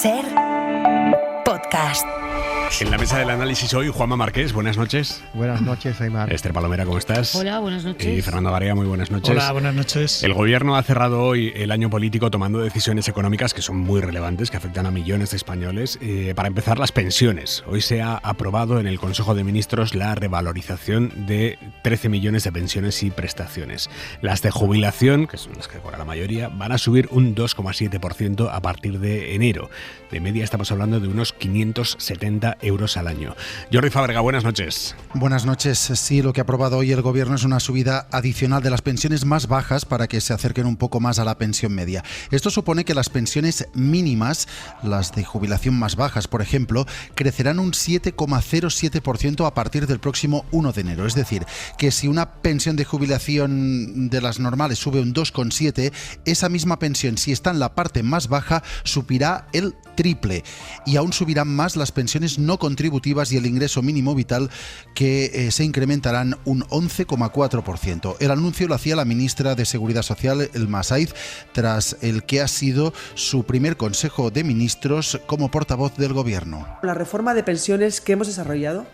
SER Podcast. En la mesa del análisis hoy, Juanma Marqués, buenas noches. Buenas noches, Aymar. Esther Palomera, ¿cómo estás? Hola, buenas noches. Y Fernando Barea, muy buenas noches. Hola, buenas noches. El gobierno ha cerrado hoy el año político tomando decisiones económicas que son muy relevantes, que afectan a millones de españoles. Para empezar, las pensiones. Hoy se ha aprobado en el Consejo de Ministros la revalorización de 13 millones de pensiones y prestaciones. Las de jubilación, que son las que cobra la mayoría, van a subir un 2,7% a partir de enero. De media estamos hablando de unos 570 euros al año. Jordi Fábrega, buenas noches. Buenas noches. Sí, lo que ha aprobado hoy el Gobierno es una subida adicional de las pensiones más bajas para que se acerquen un poco más a la pensión media. Esto supone que las pensiones mínimas, las de jubilación más bajas, por ejemplo, crecerán un 7,07% a partir del próximo 1 de enero. Es decir, que si una pensión de jubilación de las normales sube un 2,7%, esa misma pensión, si está en la parte más baja, subirá el triple. Y aún subirán más las pensiones no contributivas y el ingreso mínimo vital, que se incrementarán un 11,4%. El anuncio lo hacía la ministra de Seguridad Social, Elma Saiz, tras el que ha sido su primer Consejo de Ministros como portavoz del Gobierno. La reforma de pensiones que hemos desarrollado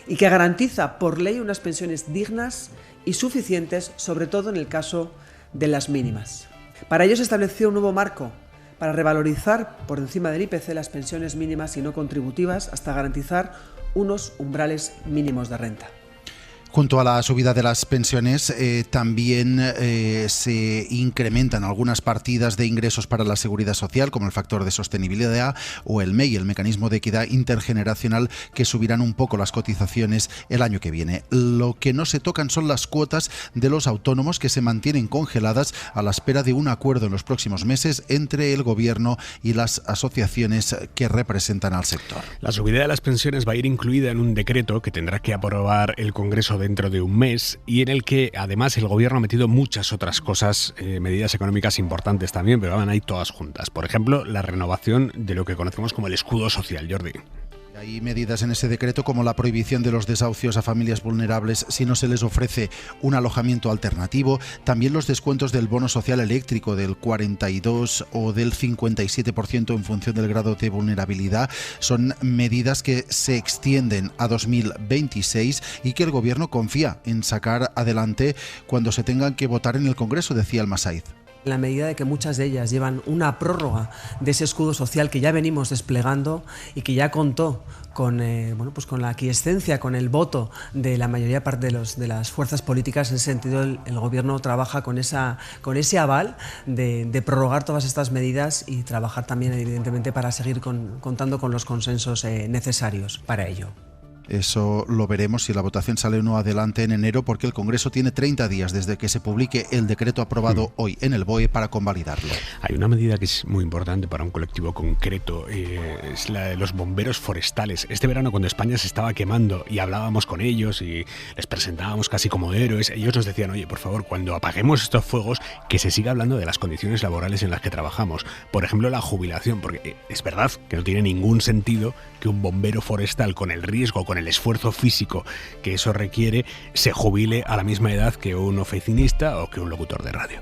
y que garantiza por ley unas pensiones dignas y suficientes, sobre todo en el caso de las mínimas. Para ello se estableció un nuevo marco para revalorizar por encima del IPC las pensiones mínimas y no contributivas hasta garantizar unos umbrales mínimos de renta. Junto a la subida de las pensiones, también se incrementan algunas partidas de ingresos para la seguridad social, como el factor de sostenibilidad o el MEI, el mecanismo de equidad intergeneracional, que subirán un poco las cotizaciones el año que viene. Lo que no se tocan son las cuotas de los autónomos, que se mantienen congeladas a la espera de un acuerdo en los próximos meses entre el Gobierno y las asociaciones que representan al sector. La subida de las pensiones va a ir incluida en un decreto que tendrá que aprobar el Congreso dentro de un mes, y en el que además el Gobierno ha metido muchas otras cosas, medidas económicas importantes también, pero van ahí todas juntas. Por ejemplo, la renovación de lo que conocemos como el escudo social. Jordi. Hay medidas en ese decreto como la prohibición de los desahucios a familias vulnerables si no se les ofrece un alojamiento alternativo, también los descuentos del bono social eléctrico del 42 o del 57% en función del grado de vulnerabilidad. Son medidas que se extienden a 2026 y que el Gobierno confía en sacar adelante cuando se tengan que votar en el Congreso, decía Elma Saiz. En la medida de que muchas de ellas llevan una prórroga de ese escudo social que ya venimos desplegando y que ya contó con, con la aquiescencia, con el voto de la mayoría parte de las fuerzas políticas. En ese sentido, el Gobierno trabaja con ese aval de prorrogar todas estas medidas y trabajar también, evidentemente, para seguir contando con los consensos necesarios para ello. Eso lo veremos si la votación sale o no adelante en enero, porque el Congreso tiene 30 días desde que se publique el decreto aprobado hoy en el BOE para convalidarlo. Hay una medida que es muy importante para un colectivo concreto, es la de los bomberos forestales. Este verano, cuando España se estaba quemando y hablábamos con ellos y les presentábamos casi como héroes, ellos nos decían: oye, por favor, cuando apaguemos estos fuegos, que se siga hablando de las condiciones laborales en las que trabajamos. Por ejemplo, la jubilación, porque es verdad que no tiene ningún sentido que un bombero forestal, con el riesgo, con el esfuerzo físico que eso requiere, se jubile a la misma edad que un oficinista o que un locutor de radio.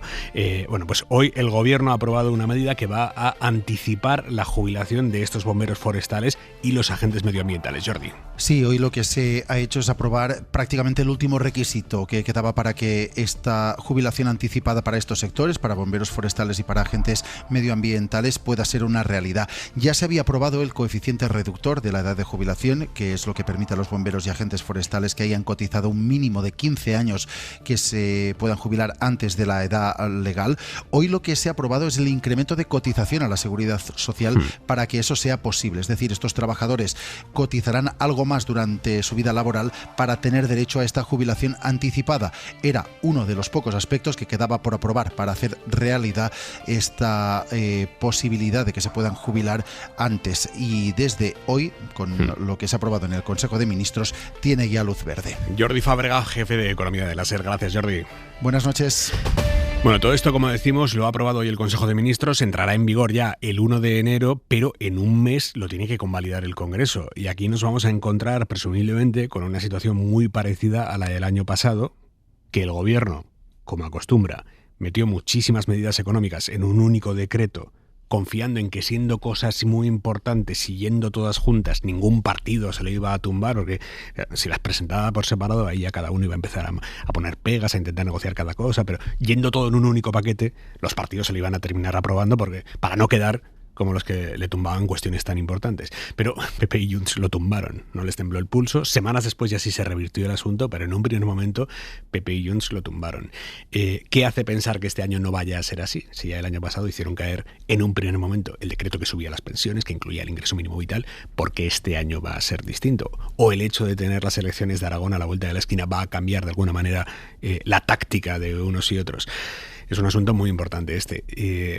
Pues hoy el Gobierno ha aprobado una medida que va a anticipar la jubilación de estos bomberos forestales y los agentes medioambientales. Jordi. Sí, hoy lo que se ha hecho es aprobar prácticamente el último requisito que quedaba para que esta jubilación anticipada para estos sectores, para bomberos forestales y para agentes medioambientales, pueda ser una realidad. Ya se había aprobado el coeficiente reductor de la edad de jubilación, que es lo que permite a los bomberos y agentes forestales que hayan cotizado un mínimo de 15 años que se puedan jubilar antes de la edad legal. Hoy lo que se ha aprobado es el incremento de cotización a la seguridad social para que eso sea posible. Es decir, estos trabajadores cotizarán algo más durante su vida laboral para tener derecho a esta jubilación anticipada. Era uno de los pocos aspectos que quedaba por aprobar para hacer realidad esta posibilidad de que se puedan jubilar antes. Y desde hoy, con lo que se ha aprobado en el Consejo de Ministros, tiene ya luz verde. Jordi Fábrega, jefe de Economía de la SER. Gracias, Jordi. Buenas noches. Bueno, todo esto, como decimos, lo ha aprobado hoy el Consejo de Ministros, entrará en vigor ya el 1 de enero, pero en un mes lo tiene que convalidar el Congreso. Y aquí nos vamos a encontrar, presumiblemente, con una situación muy parecida a la del año pasado, que el Gobierno, como acostumbra, metió muchísimas medidas económicas en un único decreto confiando en que siendo cosas muy importantes y yendo todas juntas, ningún partido se lo iba a tumbar, porque si las presentaba por separado, ahí ya cada uno iba a empezar a poner pegas, a intentar negociar cada cosa, pero yendo todo en un único paquete, los partidos se lo iban a terminar aprobando porque para no quedar como los que le tumbaban cuestiones tan importantes. Pero PP y Junts lo tumbaron, no les tembló el pulso. Semanas después ya sí se revirtió el asunto, pero en un primer momento PP y Junts lo tumbaron. ¿Qué hace pensar que este año no vaya a ser así? Si ya el año pasado hicieron caer en un primer momento el decreto que subía las pensiones, que incluía el ingreso mínimo vital, porque este año va a ser distinto. O el hecho de tener las elecciones de Aragón a la vuelta de la esquina va a cambiar de alguna manera la táctica de unos y otros. Es un asunto muy importante este.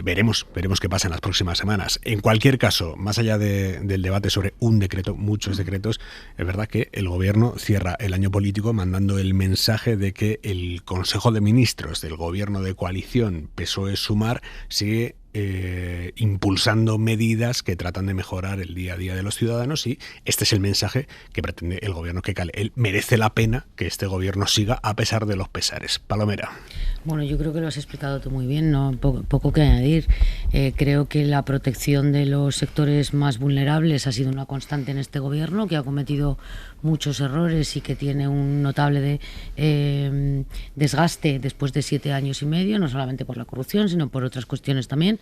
Veremos qué pasa en las próximas semanas. En cualquier caso, más allá del debate sobre un decreto, muchos decretos, es verdad que el gobierno cierra el año político mandando el mensaje de que el Consejo de Ministros del gobierno de coalición PSOE-Sumar sigue impulsando medidas que tratan de mejorar el día a día de los ciudadanos, y este es el mensaje que pretende el gobierno que cale. Merece la pena que este gobierno siga a pesar de los pesares. Palomera. Bueno, yo creo que lo has explicado tú muy bien, no poco que añadir. Creo que la protección de los sectores más vulnerables ha sido una constante en este gobierno, que ha cometido muchos errores y que tiene un notable desgaste después de 7 años y medio, no solamente por la corrupción, sino por otras cuestiones también.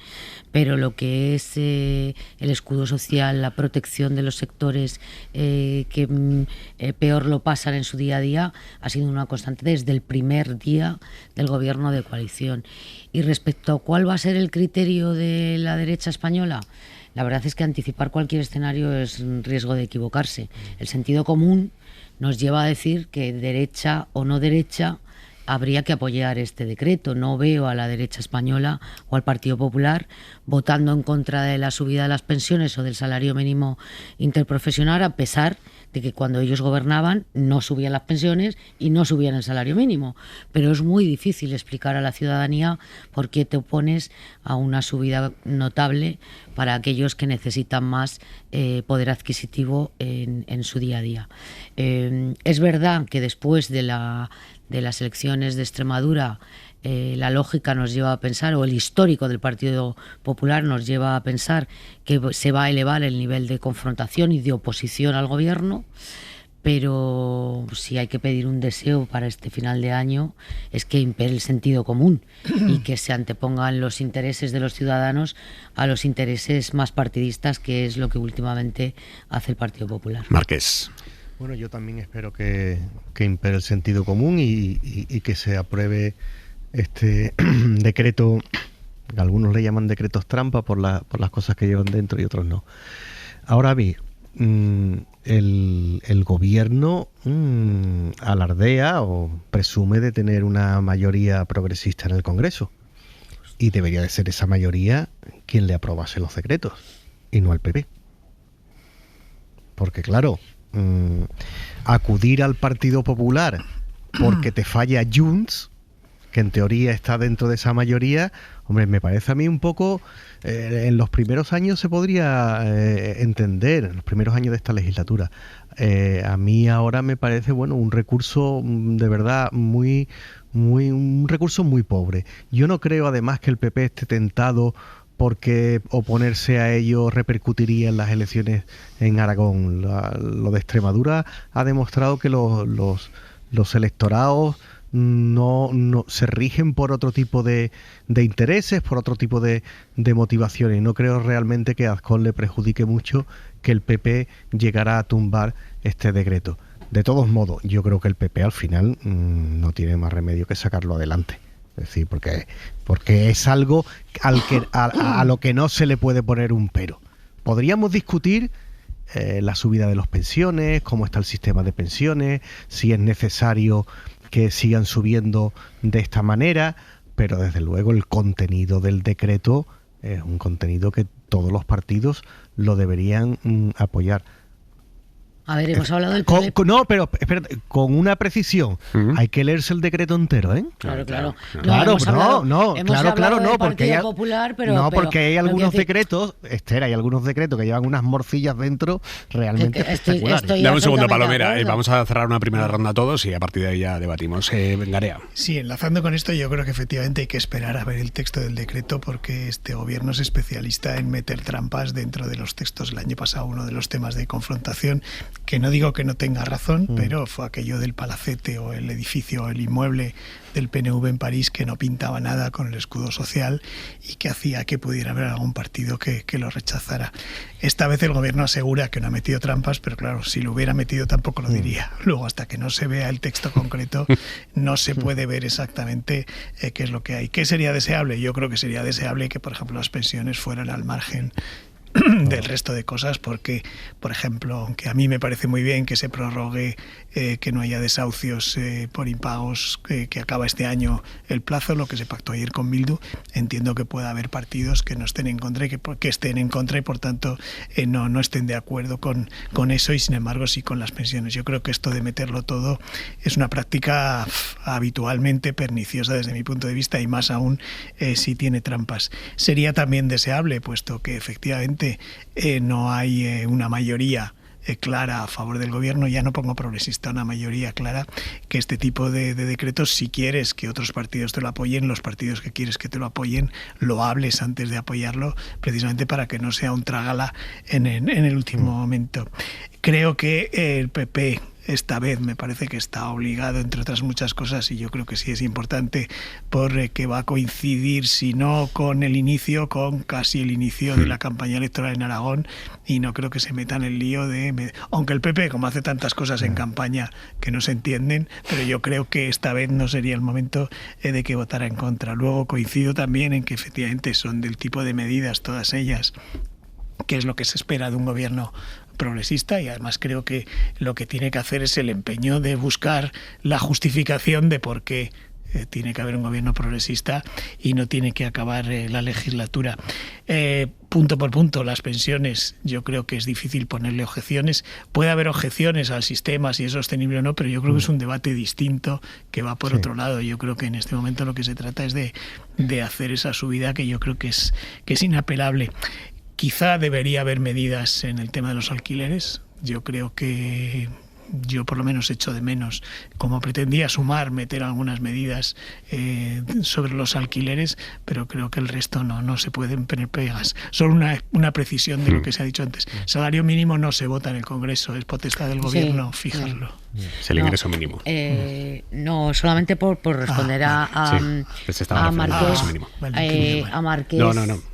Pero lo que es el escudo social, la protección de los sectores que peor lo pasan en su día a día, ha sido una constante desde el primer día del gobierno de coalición. Y respecto a cuál va a ser el criterio de la derecha española, la verdad es que anticipar cualquier escenario es un riesgo de equivocarse. El sentido común nos lleva a decir que derecha o no derecha habría que apoyar este decreto. No veo a la derecha española o al Partido Popular votando en contra de la subida de las pensiones o del salario mínimo interprofesional, a pesar de que cuando ellos gobernaban no subían las pensiones y no subían el salario mínimo. Pero es muy difícil explicar a la ciudadanía por qué te opones a una subida notable para aquellos que necesitan más poder adquisitivo en su día a día. Es verdad que después de las elecciones de Extremadura, la lógica nos lleva a pensar, o el histórico del Partido Popular nos lleva a pensar, que se va a elevar el nivel de confrontación y de oposición al gobierno, pero si hay que pedir un deseo para este final de año es que impere el sentido común y que se antepongan los intereses de los ciudadanos a los intereses más partidistas, que es lo que últimamente hace el Partido Popular. Márquez. Bueno, yo también espero que impere el sentido común y que se apruebe este decreto, que algunos le llaman decretos trampa por las cosas que llevan dentro y otros no. Ahora bien, el gobierno alardea o presume de tener una mayoría progresista en el Congreso, y debería de ser esa mayoría quien le aprobase los decretos y no el PP. Porque claro, acudir al Partido Popular porque te falla Junts, que en teoría está dentro de esa mayoría, hombre, me parece a mí un poco, en los primeros años se podría entender, en los primeros años de esta legislatura. A mí ahora me parece, bueno, un recurso de verdad un recurso muy pobre. Yo no creo además que el PP esté tentado porque oponerse a ello repercutiría en las elecciones en Aragón. Lo de Extremadura ha demostrado que los electorados no se rigen por otro tipo de intereses, por otro tipo de motivaciones. No creo realmente que a Azcón le perjudique mucho que el PP llegara a tumbar este decreto. De todos modos, yo creo que el PP al final no tiene más remedio que sacarlo adelante. Es decir, porque es algo a lo que no se le puede poner un pero. Podríamos discutir la subida de las pensiones, cómo está el sistema de pensiones, si es necesario que sigan subiendo de esta manera, pero desde luego el contenido del decreto es un contenido que todos los partidos lo deberían apoyar. A ver, hemos hablado del PP. No, pero espérate, con una precisión. Hay que leerse el decreto entero, ¿eh? Claro. Claro, Hemos hablado del porque Partido Popular, pero porque hay algunos decir, decretos, Esther, hay algunos decretos que llevan unas morcillas dentro realmente espectaculares. Dame un segundo, Palomera. Vamos a cerrar una primera ronda todos y a partir de ahí ya debatimos. Garea. Sí, enlazando con esto, yo creo que efectivamente hay que esperar a ver el texto del decreto porque este gobierno es especialista en meter trampas dentro de los textos. El año pasado uno de los temas de confrontación, que no digo que no tenga razón, pero fue aquello del palacete o el edificio o el inmueble del PNV en París que no pintaba nada con el escudo social y que hacía que pudiera haber algún partido que lo rechazara. Esta vez el gobierno asegura que no ha metido trampas, pero claro, si lo hubiera metido tampoco lo diría. Luego, hasta que no se vea el texto concreto, no se puede ver exactamente qué es lo que hay. ¿Qué sería deseable? Yo creo que sería deseable que, por ejemplo, las pensiones fueran al margen del resto de cosas, porque, por ejemplo, aunque a mí me parece muy bien que se prorrogue, que no haya desahucios por impagos, que acaba este año el plazo, lo que se pactó ayer con Bildu, entiendo que pueda haber partidos que no estén en contra y que estén en contra y por tanto no estén de acuerdo con eso y sin embargo sí con las pensiones. Yo creo que esto de meterlo todo es una práctica habitualmente perniciosa desde mi punto de vista y más aún si tiene trampas. Sería también deseable, puesto que efectivamente no hay una mayoría clara a favor del gobierno, ya no pongo progresista, una mayoría clara, que este tipo de decretos, si quieres que otros partidos te lo apoyen, los partidos que quieres que te lo apoyen, lo hables antes de apoyarlo, precisamente para que no sea un trágala en el último momento. Creo que el PP esta vez me parece que está obligado, entre otras muchas cosas, y yo creo que sí es importante, porque va a coincidir, si no con el inicio, con casi el inicio de la campaña electoral en Aragón, y no creo que se meta en el lío aunque el PP, como hace tantas cosas en campaña que no se entienden, pero yo creo que esta vez no sería el momento de que votara en contra. Luego coincido también en que efectivamente son del tipo de medidas, todas ellas, que es lo que se espera de un gobierno progresista, y además creo que lo que tiene que hacer es el empeño de buscar la justificación de por qué tiene que haber un gobierno progresista y no tiene que acabar la legislatura. Punto por punto, las pensiones, yo creo que es difícil ponerle objeciones. Puede haber objeciones al sistema, si es sostenible o no, pero yo creo que es un debate distinto que va por otro lado. Yo creo que en este momento lo que se trata es de hacer esa subida que yo creo que es inapelable. Quizá debería haber medidas en el tema de los alquileres. Yo creo que yo por lo menos echo de menos, como pretendía sumar, meter algunas medidas sobre los alquileres, pero creo que el resto no se pueden poner pegas. Solo una precisión de lo que se ha dicho antes. Salario mínimo no se vota en el Congreso, es potestad del gobierno fijarlo. Es el ingreso mínimo. No, solamente por responder a Marqués. A Marqués.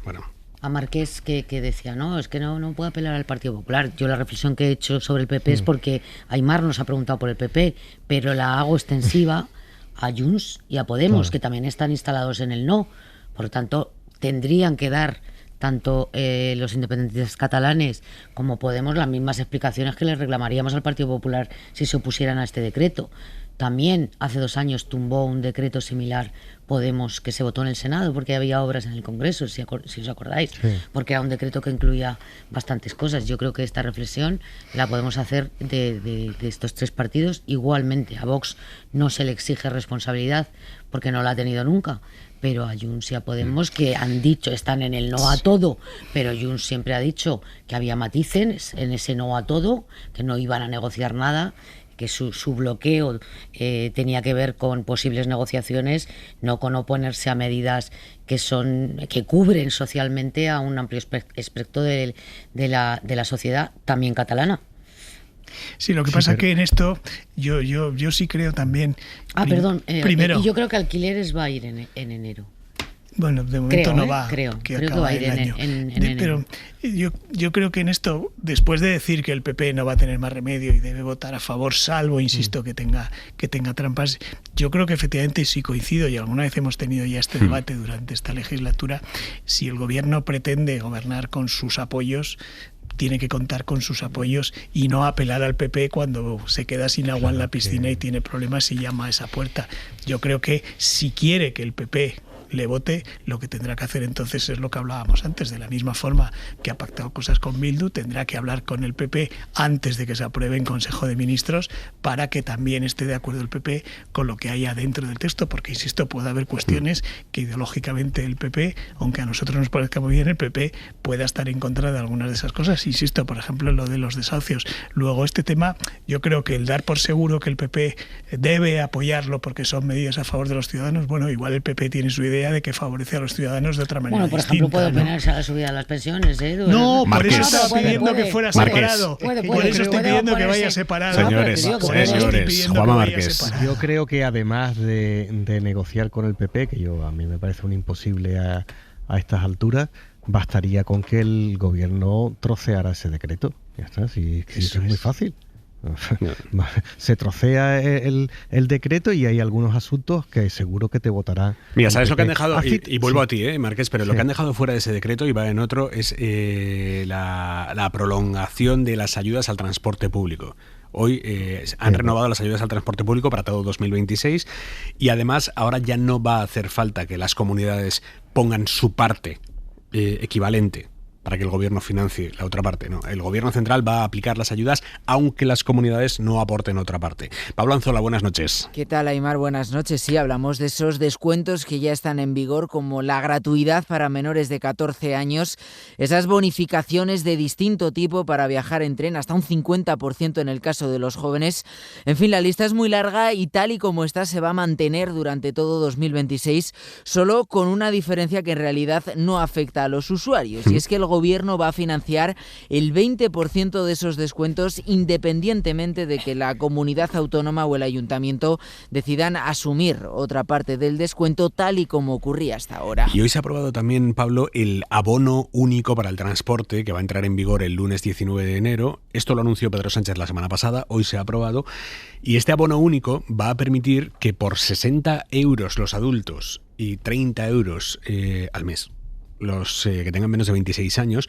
Bueno. A Marqués que decía, no, es que no puedo apelar al Partido Popular. Yo la reflexión que he hecho sobre el PP es porque Aymar nos ha preguntado por el PP, pero la hago extensiva a Junts y a Podemos, que también están instalados en el no. Por lo tanto, tendrían que dar tanto los independentistas catalanes como Podemos las mismas explicaciones que les reclamaríamos al Partido Popular si se opusieran a este decreto. También hace 2 años tumbó un decreto similar Podemos que se votó en el Senado porque había obras en el Congreso, si os acordáis, porque era un decreto que incluía bastantes cosas. Yo creo que esta reflexión la podemos hacer de estos 3 partidos. Igualmente, a Vox no se le exige responsabilidad porque no la ha tenido nunca, pero a Junts y a Podemos, que han dicho, están en el no a todo, pero Junts siempre ha dicho que había matices en ese no a todo, que no iban a negociar nada, que su bloqueo tenía que ver con posibles negociaciones, no con oponerse a medidas que cubren socialmente a un amplio espectro de la sociedad, también catalana. Sí, lo que pasa es que en esto yo sí creo también... Primero, yo creo que alquileres va a ir en enero. Bueno, de momento no va. Creo que va a ir en enero. Pero yo creo que en esto, después de decir que el PP no va a tener más remedio y debe votar a favor, salvo, insisto, que tenga trampas, yo creo que efectivamente sí coincido, y alguna vez hemos tenido ya este debate durante esta legislatura, si el gobierno pretende gobernar con sus apoyos, tiene que contar con sus apoyos y no apelar al PP cuando se queda sin agua en la piscina y tiene problemas y llama a esa puerta. Yo creo que si quiere que el PP le vote, lo que tendrá que hacer entonces es lo que hablábamos antes, de la misma forma que ha pactado cosas con Bildu, tendrá que hablar con el PP antes de que se apruebe en Consejo de Ministros para que también esté de acuerdo el PP con lo que haya dentro del texto, porque, insisto, puede haber cuestiones que ideológicamente el PP, aunque a nosotros nos parezca muy bien, el PP pueda estar en contra de algunas de esas cosas. Insisto, por ejemplo, lo de los desahucios. Luego, este tema, yo creo que el dar por seguro que el PP debe apoyarlo porque son medidas a favor de los ciudadanos, bueno, igual el PP tiene su idea de que favorece a los ciudadanos de otra manera. Bueno, por distinta, ejemplo, puede ¿no? oponerse a la subida de las pensiones, ¿eh? No, por Marqués. eso estaba pidiendo que fuera separado. Por eso estoy pidiendo que vaya separado. Señores, Juanma Márquez. Yo creo que además de negociar con el PP, que a mí me parece un imposible a estas alturas, bastaría con que el gobierno troceara ese decreto. Ya está, si es muy fácil. Se trocea el decreto y hay algunos asuntos que seguro que te votarán. Mira, ¿sabes lo que han dejado? Y vuelvo sí. a ti, Marqués, pero lo que han dejado fuera de ese decreto, y va en otro, es la prolongación de las ayudas al transporte público. Hoy han renovado las ayudas al transporte público para todo 2026 y además ahora ya no va a hacer falta que las comunidades pongan su parte equivalente para que el gobierno financie la otra parte. No, el gobierno central va a aplicar las ayudas aunque las comunidades no aporten otra parte. Pablo Anzola, buenas noches. ¿Qué tal, Aimar? Buenas noches. Sí, hablamos de esos descuentos que ya están en vigor, como la gratuidad para menores de 14 años, esas bonificaciones de distinto tipo para viajar en tren, hasta un 50% en el caso de los jóvenes. En fin, la lista es muy larga y tal y como está se va a mantener durante todo 2026, solo con una diferencia que en realidad no afecta a los usuarios, y es que el gobierno va a financiar el 20% de esos descuentos independientemente de que la comunidad autónoma o el ayuntamiento decidan asumir otra parte del descuento, tal y como ocurría hasta ahora. Y hoy se ha aprobado también, Pablo, el abono único para el transporte, que va a entrar en vigor el lunes 19 de enero. Esto lo anunció Pedro Sánchez la semana pasada, hoy se ha aprobado. Y este abono único va a permitir que por 60 euros los adultos y 30 euros al mes, los que tengan menos de 26 años,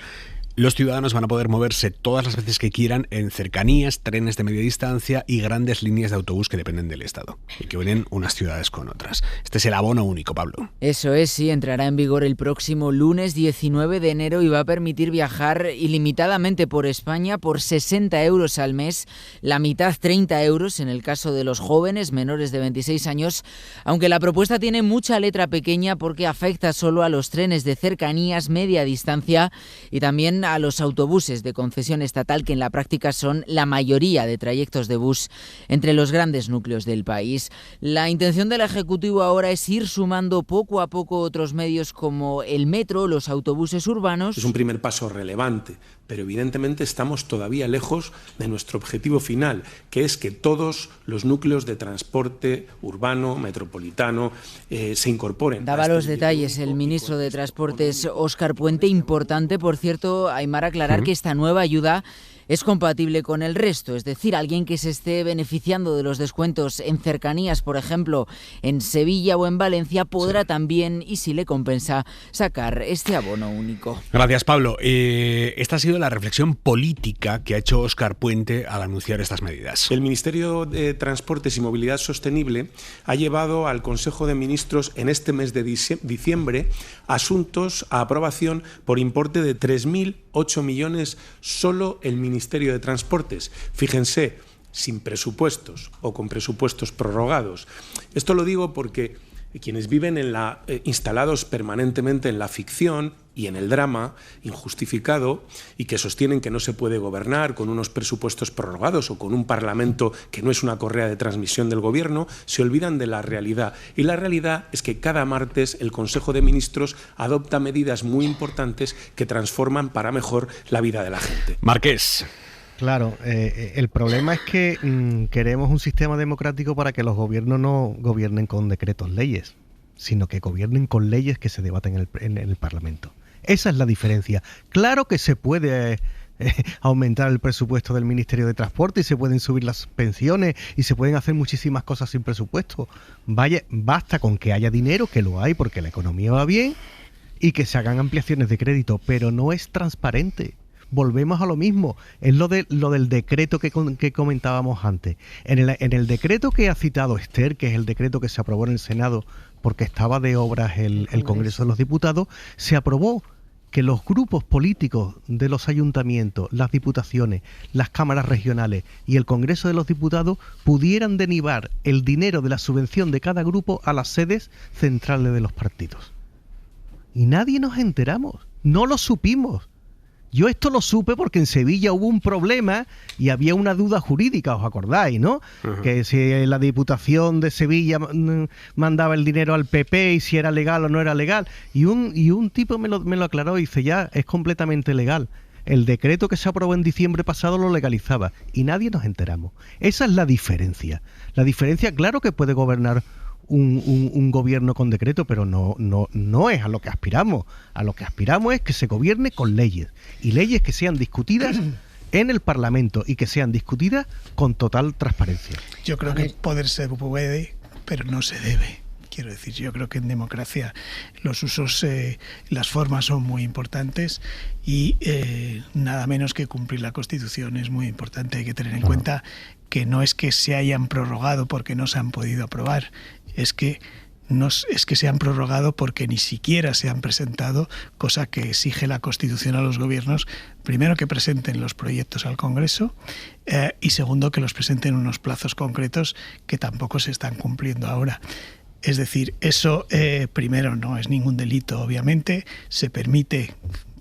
los ciudadanos van a poder moverse todas las veces que quieran en cercanías, trenes de media distancia y grandes líneas de autobús que dependen del Estado y que unen unas ciudades con otras. Este es el abono único, Pablo. Eso es, sí, entrará en vigor el próximo lunes 19 de enero y va a permitir viajar ilimitadamente por España por 60 euros al mes, la mitad 30 euros en el caso de los jóvenes menores de 26 años, aunque la propuesta tiene mucha letra pequeña porque afecta solo a los trenes de cercanías, media distancia y también a los autobuses de concesión estatal, que en la práctica son la mayoría de trayectos de bus entre los grandes núcleos del país. La intención del Ejecutivo ahora es ir sumando poco a poco otros medios como el metro, los autobuses urbanos. Es un primer paso relevante, pero evidentemente estamos todavía lejos de nuestro objetivo final, que es que todos los núcleos de transporte urbano, metropolitano, se incorporen. Daba los detalles el ministro de Transportes, Óscar Puente. Importante, por cierto, Aimar, aclarar que esta nueva ayuda es compatible con el resto, es decir, alguien que se esté beneficiando de los descuentos en cercanías, por ejemplo, en Sevilla o en Valencia, podrá también, y si le compensa, sacar este abono único. Gracias, Pablo. Esta ha sido la reflexión política que ha hecho Óscar Puente al anunciar estas medidas. El Ministerio de Transportes y Movilidad Sostenible ha llevado al Consejo de Ministros en este mes de diciembre asuntos a aprobación por importe de 3.008 millones solo el Ministerio de Transportes. Fíjense, sin presupuestos o con presupuestos prorrogados. Esto lo digo porque quienes viven instalados permanentemente en la ficción y en el drama injustificado y que sostienen que no se puede gobernar con unos presupuestos prorrogados o con un Parlamento que no es una correa de transmisión del Gobierno, se olvidan de la realidad. Y la realidad es que cada martes el Consejo de Ministros adopta medidas muy importantes que transforman para mejor la vida de la gente. Marqués. Claro, el problema es que queremos un sistema democrático para que los gobiernos no gobiernen con decretos leyes, sino que gobiernen con leyes que se debaten en el Parlamento. Esa es la diferencia. Claro que se puede aumentar el presupuesto del Ministerio de Transporte y se pueden subir las pensiones y se pueden hacer muchísimas cosas sin presupuesto. Basta con que haya dinero, que lo hay porque la economía va bien, y que se hagan ampliaciones de crédito, pero no es transparente. Volvemos a lo mismo, es lo del decreto que comentábamos antes. En el decreto que ha citado Esther, que es el decreto que se aprobó en el Senado porque estaba de obras el Congreso de los Diputados, se aprobó que los grupos políticos de los ayuntamientos, las diputaciones, las cámaras regionales y el Congreso de los Diputados pudieran derivar el dinero de la subvención de cada grupo a las sedes centrales de los partidos. Y nadie nos enteramos, no lo supimos. Yo esto lo supe porque en Sevilla hubo un problema y había una duda jurídica, ¿os acordáis, no? Uh-huh. Que si la Diputación de Sevilla mandaba el dinero al PP y si era legal o no era legal. Y un tipo me lo aclaró y dice, ya, es completamente legal. El decreto que se aprobó en diciembre pasado lo legalizaba y nadie nos enteramos. Esa es la diferencia. La diferencia, claro que puede gobernar un gobierno con decreto, pero no es a lo que aspiramos. A lo que aspiramos es que se gobierne con leyes, y leyes que sean discutidas en el Parlamento y que sean discutidas con total transparencia. Yo creo que poder se puede, pero no se debe. Quiero decir, yo creo que en democracia los usos, las formas son muy importantes y nada menos que cumplir la Constitución es muy importante. Hay que tener en cuenta que no es que se hayan prorrogado porque no se han podido aprobar, es que se han prorrogado porque ni siquiera se han presentado, cosa que exige la Constitución a los gobiernos, primero que presenten los proyectos al Congreso y segundo que los presenten en unos plazos concretos que tampoco se están cumpliendo ahora. Es decir, eso primero no es ningún delito, obviamente, se permite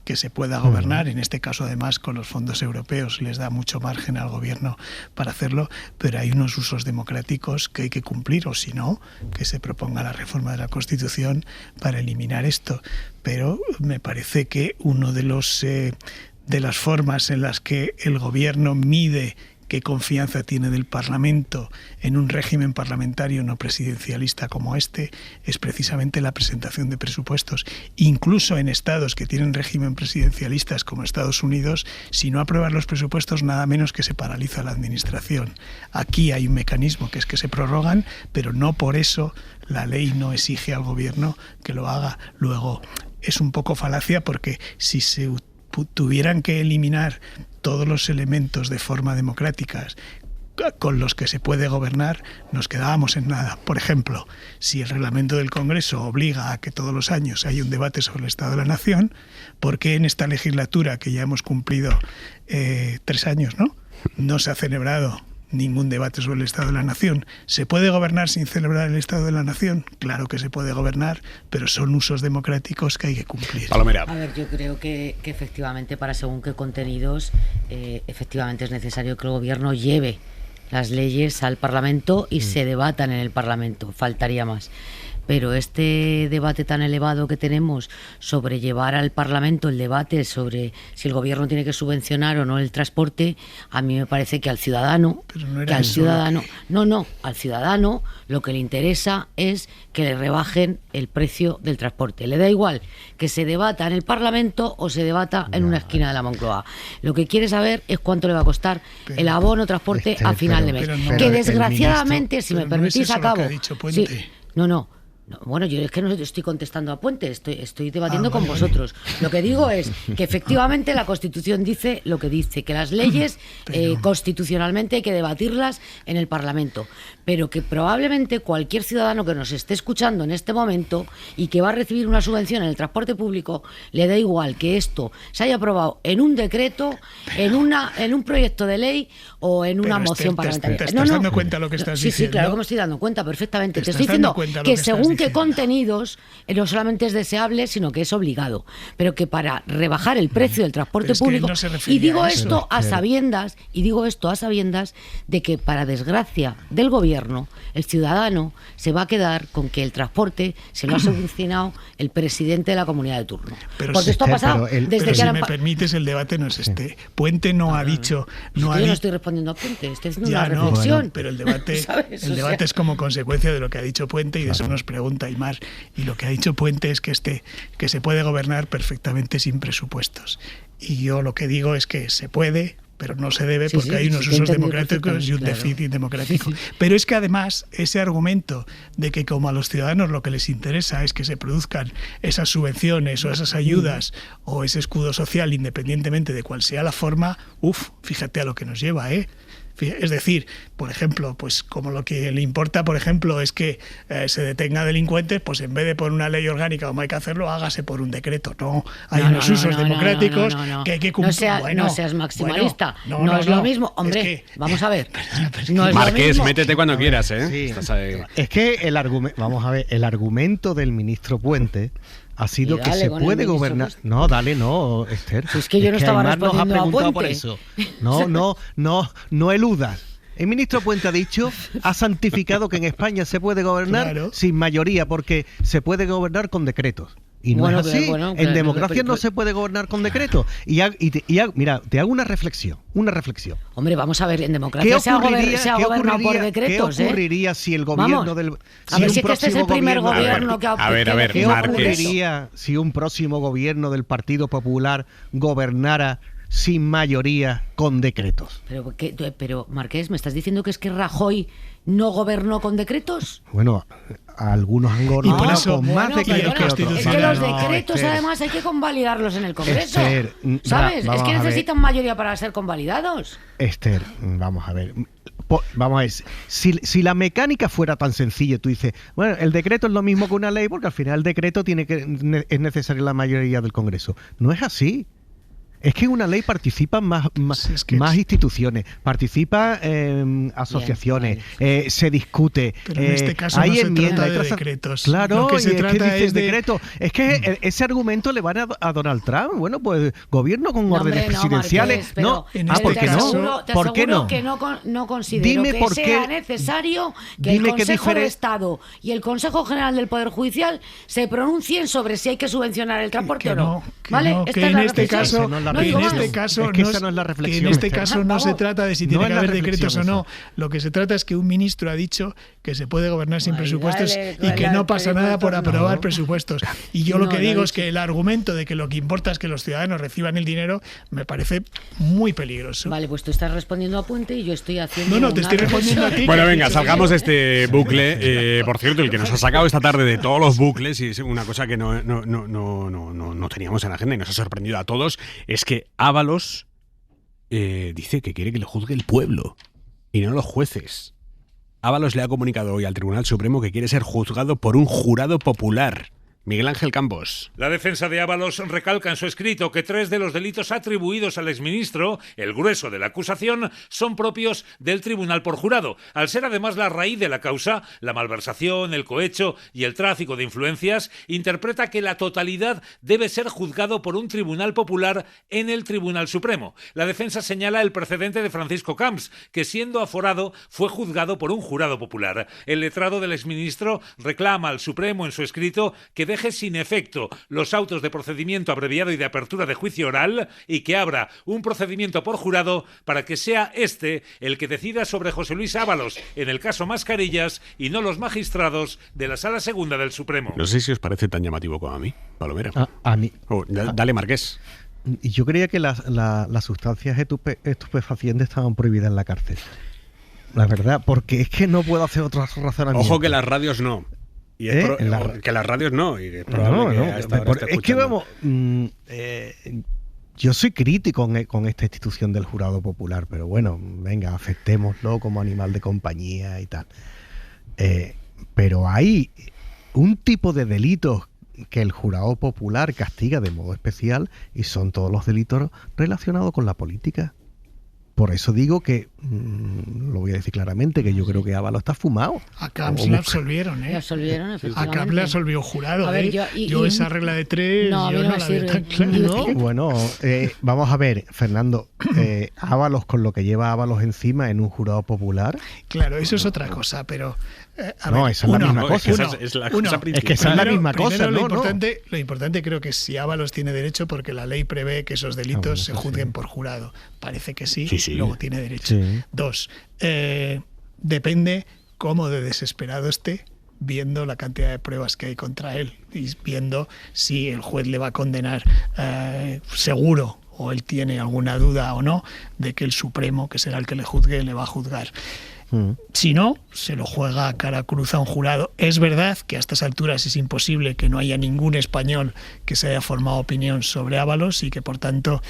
que se pueda gobernar, en este caso además con los fondos europeos les da mucho margen al gobierno para hacerlo, pero hay unos usos democráticos que hay que cumplir, o si no, que se proponga la reforma de la Constitución para eliminar esto. Pero me parece que uno de las formas en las que el gobierno mide qué confianza tiene del Parlamento en un régimen parlamentario no presidencialista como este, es precisamente la presentación de presupuestos. Incluso en estados que tienen régimen presidencialistas como Estados Unidos, si no aprueban los presupuestos, nada menos que se paraliza la administración. Aquí hay un mecanismo que es que se prorrogan, pero no por eso la ley no exige al gobierno que lo haga. Luego, es un poco falacia porque si se tuvieran que eliminar todos los elementos de forma democrática con los que se puede gobernar, nos quedábamos en nada. Por ejemplo, si el reglamento del Congreso obliga a que todos los años haya un debate sobre el Estado de la Nación, ¿por qué en esta legislatura, que ya hemos cumplido 3 años, no se ha celebrado ningún debate sobre el Estado de la Nación? ¿Se puede gobernar sin celebrar el Estado de la Nación? Claro que se puede gobernar, pero son usos democráticos que hay que cumplir. Palomera. A ver, yo creo que efectivamente para según qué contenidos, efectivamente es necesario que el gobierno lleve las leyes al Parlamento y se debatan en el Parlamento, faltaría más. Pero este debate tan elevado que tenemos sobre llevar al Parlamento el debate sobre si el gobierno tiene que subvencionar o no el transporte, a mí me parece que al ciudadano, al ciudadano lo que le interesa es que le rebajen el precio del transporte. Le da igual que se debata en el Parlamento o se debata en una esquina de la Moncloa. Lo que quiere saber es cuánto le va a costar el abono transporte a final de mes. Que desgraciadamente, si me permitís, acabo. Sí, bueno, yo es que no estoy contestando a Puente, estoy debatiendo con vosotros. Lo que digo es que efectivamente la Constitución dice lo que dice, que las leyes constitucionalmente hay que debatirlas en el Parlamento, pero que probablemente cualquier ciudadano que nos esté escuchando en este momento y que va a recibir una subvención en el transporte público, le da igual que esto se haya aprobado en un decreto, en un proyecto de ley o en una moción parlamentaria. ¿Te estás dando cuenta de lo que estás diciendo? Sí, claro que me estoy dando cuenta perfectamente. Te estoy diciendo que según qué contenidos no solamente es deseable, sino que es obligado, pero que para rebajar el precio del transporte público, y digo esto a sabiendas de que, para desgracia del gobierno, el ciudadano se va a quedar con que el transporte se lo ha subvencionado el presidente de la comunidad de turno. Porque esto ha pasado desde que si me permites, el debate no es este. Puente no ha dicho... Yo no estoy respondiendo a Puente, estoy haciendo una reflexión. Pero el debate es como consecuencia de lo que ha dicho Puente y de eso nos pregunta Aimar. Y lo que ha dicho Puente es que se puede gobernar perfectamente sin presupuestos. Y yo lo que digo es que se puede, pero no se debe porque hay unos usos democráticos y un déficit democrático. Pero es que además ese argumento de que como a los ciudadanos lo que les interesa es que se produzcan esas subvenciones o esas ayudas o ese escudo social independientemente de cuál sea la forma, fíjate a lo que nos lleva, Es decir, por ejemplo, pues como lo que le importa, por ejemplo, es que se detenga delincuentes, pues en vez de por una ley orgánica como hay que hacerlo, hágase por un decreto. No, hay unos usos democráticos que hay que cumplir. No seas maximalista. No es lo mismo. Hombre, vamos a ver. No es Marqués, lo mismo. métete cuando quieras, ¿eh? Sí. Estás ahí. Es que vamos a ver, el argumento del ministro Puente ha sido que se puede gobernar. No, dale, no, Esther. Es que yo no estaba además nos ha respondiendo a preguntado por Puente. eso. No eludas. El ministro Puente ha santificado que en España se puede gobernar sin mayoría, porque se puede gobernar con decretos. Y no es así. En democracia no se puede gobernar con decretos. Mira, te hago una reflexión. Hombre, vamos a ver, en democracia se ha gobernado por decretos. ¿Qué ocurriría si el gobierno a ver, si que este es el primer gobierno que ha ¿Qué ocurriría si un próximo gobierno del Partido Popular gobernara sin mayoría con decretos? Pero Marqués, ¿me estás diciendo que es que Rajoy no gobernó con decretos? Bueno, algunos han gobernado con más decretos que otros. Es que los decretos además hay que convalidarlos en el Congreso. Esther, ¿sabes? Es que necesitan mayoría para ser convalidados. Esther, vamos a ver. Si la mecánica fuera tan sencilla, tú dices, bueno, el decreto es lo mismo que una ley, porque al final el decreto es necesaria la mayoría del Congreso. No es así. Es que en una ley participan más instituciones, participan asociaciones, se discute. Pero en este caso hay no se enmiendas, trata de decretos. Claro, lo que se es trata que es de decreto. Es que ese argumento le van a Donald Trump. Bueno, pues gobierno con órdenes presidenciales. ¿Por qué no? ¿Por qué no? Que no considero que sea necesario que el Consejo de Estado y el Consejo General del Poder Judicial se pronuncien sobre si hay que subvencionar el transporte o no. ¿Vale? Que en este caso no se trata de si tiene que haber decretos o no. Lo que se trata es que un ministro ha dicho que se puede gobernar sin presupuestos y que no pasa nada por aprobar presupuestos. Y yo lo que digo es que el argumento de que lo que importa es que los ciudadanos reciban el dinero me parece muy peligroso. Vale, pues tú estás respondiendo a Puente y yo estoy haciendo. No, te estoy respondiendo a ti. Bueno, venga, salgamos de este bucle. Por cierto, el que nos ha sacado esta tarde de todos los bucles, y es una cosa que no teníamos en la agenda y nos ha sorprendido a todos, es que Ábalos dice que quiere que le juzgue el pueblo y no los jueces. Ábalos le ha comunicado hoy al Tribunal Supremo que quiere ser juzgado por un jurado popular. Miguel Ángel Campos. La defensa de Ábalos recalca en su escrito que 3 de los delitos atribuidos al exministro, el grueso de la acusación, son propios del tribunal por jurado. Al ser además la raíz de la causa, la malversación, el cohecho y el tráfico de influencias, interpreta que la totalidad debe ser juzgado por un tribunal popular en el Tribunal Supremo. La defensa señala el precedente de Francisco Camps, que siendo aforado fue juzgado por un jurado popular. El letrado del exministro reclama al Supremo en su escrito que deje sin efecto los autos de procedimiento abreviado y de apertura de juicio oral y que abra un procedimiento por jurado para que sea este el que decida sobre José Luis Ábalos en el caso Mascarillas y no los magistrados de la Sala Segunda del Supremo. No sé si os parece tan llamativo como a mí, Palomera. A mí. Dale, Marqués. Yo creía que las sustancias estupefacientes estaban prohibidas en la cárcel. La verdad, porque es que no puedo hacer otro razonamiento. Ojo que las radios no. Y que las radios no. Y es que vamos, yo soy crítico con esta institución del jurado popular, pero bueno, venga, aceptémoslo como animal de compañía y tal. Pero hay un tipo de delitos que el jurado popular castiga de modo especial y son todos los delitos relacionados con la política. Por eso digo que, lo voy a decir claramente, que yo creo que Ábalos está fumado. A Camps le absolvieron, ¿eh? A Camps le absolvió jurado, a ver, yo esa regla de 3, yo no la veo tan clara. ¿No? Bueno, vamos a ver, Fernando, Ábalos con lo que lleva Ábalos encima en un jurado popular. Claro, eso es otra cosa, pero... esa es la misma cosa. Es que esa es la misma cosa, ¿no? Lo importante creo que es si Ábalos tiene derecho, porque la ley prevé que esos delitos se juzguen por jurado. Parece que sí. Luego tiene derecho. Sí. 2, depende cómo de desesperado esté, viendo la cantidad de pruebas que hay contra él y viendo si el juez le va a condenar seguro o él tiene alguna duda o no de que el Supremo, que será el que le juzgue, le va a juzgar. Si no, se lo juega a cara cruz a un jurado. Es verdad que a estas alturas es imposible que no haya ningún español que se haya formado opinión sobre Ábalos y que, por tanto,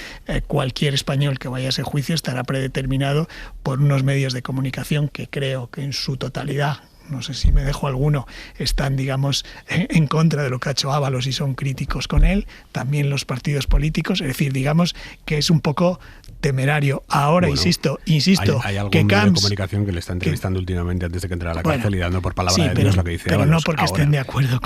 cualquier español que vaya a ese juicio estará predeterminado por unos medios de comunicación que creo que en su totalidad, no sé si me dejo alguno, están, digamos, en contra de lo que ha hecho Ábalos y son críticos con él, también los partidos políticos, es decir, digamos que es un poco temerario. Ahora, bueno, insisto, hay algún que medio de comunicación que le está entrevistando últimamente antes de que entrara a la cárcel y dando por palabra de Dios lo que dice pero Ábalos. No porque estén de acuerdo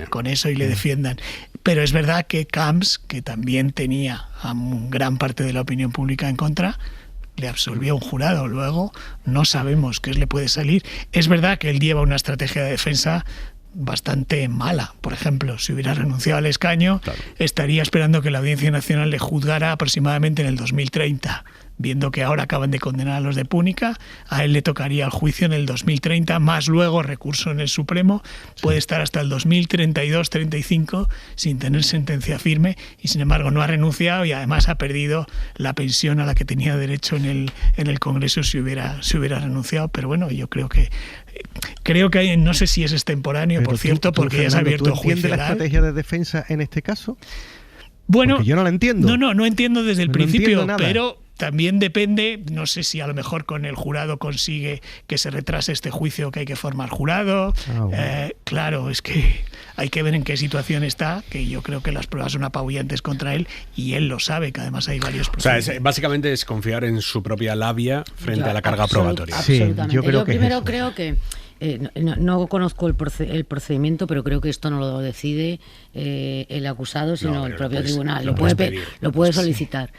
con eso y le defiendan. Pero es verdad que Camps, que también tenía a gran parte de la opinión pública en contra, le absolvió un jurado. Luego no sabemos qué le puede salir. Es verdad que él lleva una estrategia de defensa bastante mala. Por ejemplo, si hubiera renunciado al escaño, estaría esperando que la Audiencia Nacional le juzgara aproximadamente en el 2030. Viendo que ahora acaban de condenar a los de Púnica, a él le tocaría el juicio en el 2030, más luego recurso en el Supremo, puede estar hasta el 2032-35 sin tener sentencia firme y sin embargo no ha renunciado y además ha perdido la pensión a la que tenía derecho en el Congreso si hubiera renunciado. Pero bueno, yo creo que hay, no sé si es extemporáneo, pero por cierto, porque ya se ha abierto el juicio. ¿Entiendes la estrategia de defensa en este caso? Bueno, porque yo no la entiendo. No entiendo desde el principio, nada. pero también depende, no sé si a lo mejor con el jurado consigue que se retrase este juicio, que hay que formar jurado. Claro, es que hay que ver en qué situación está, que yo creo que las pruebas son apabullantes contra él y él lo sabe, que además hay varios procedimientos. O sea, básicamente es confiar en su propia labia frente a la carga probatoria. Absolutamente. Sí, yo primero creo que no conozco el procedimiento, pero creo que esto no lo decide el acusado, sino el propio tribunal. Lo puede solicitar.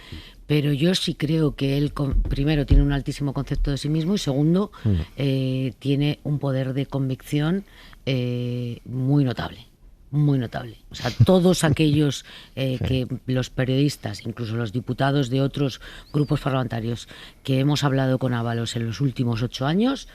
Pero yo sí creo que él, primero, tiene un altísimo concepto de sí mismo y segundo, tiene un poder de convicción muy notable. Muy notable. O sea, todos aquellos que los periodistas, incluso los diputados de otros grupos parlamentarios que hemos hablado con Ábalos en los últimos 8 años,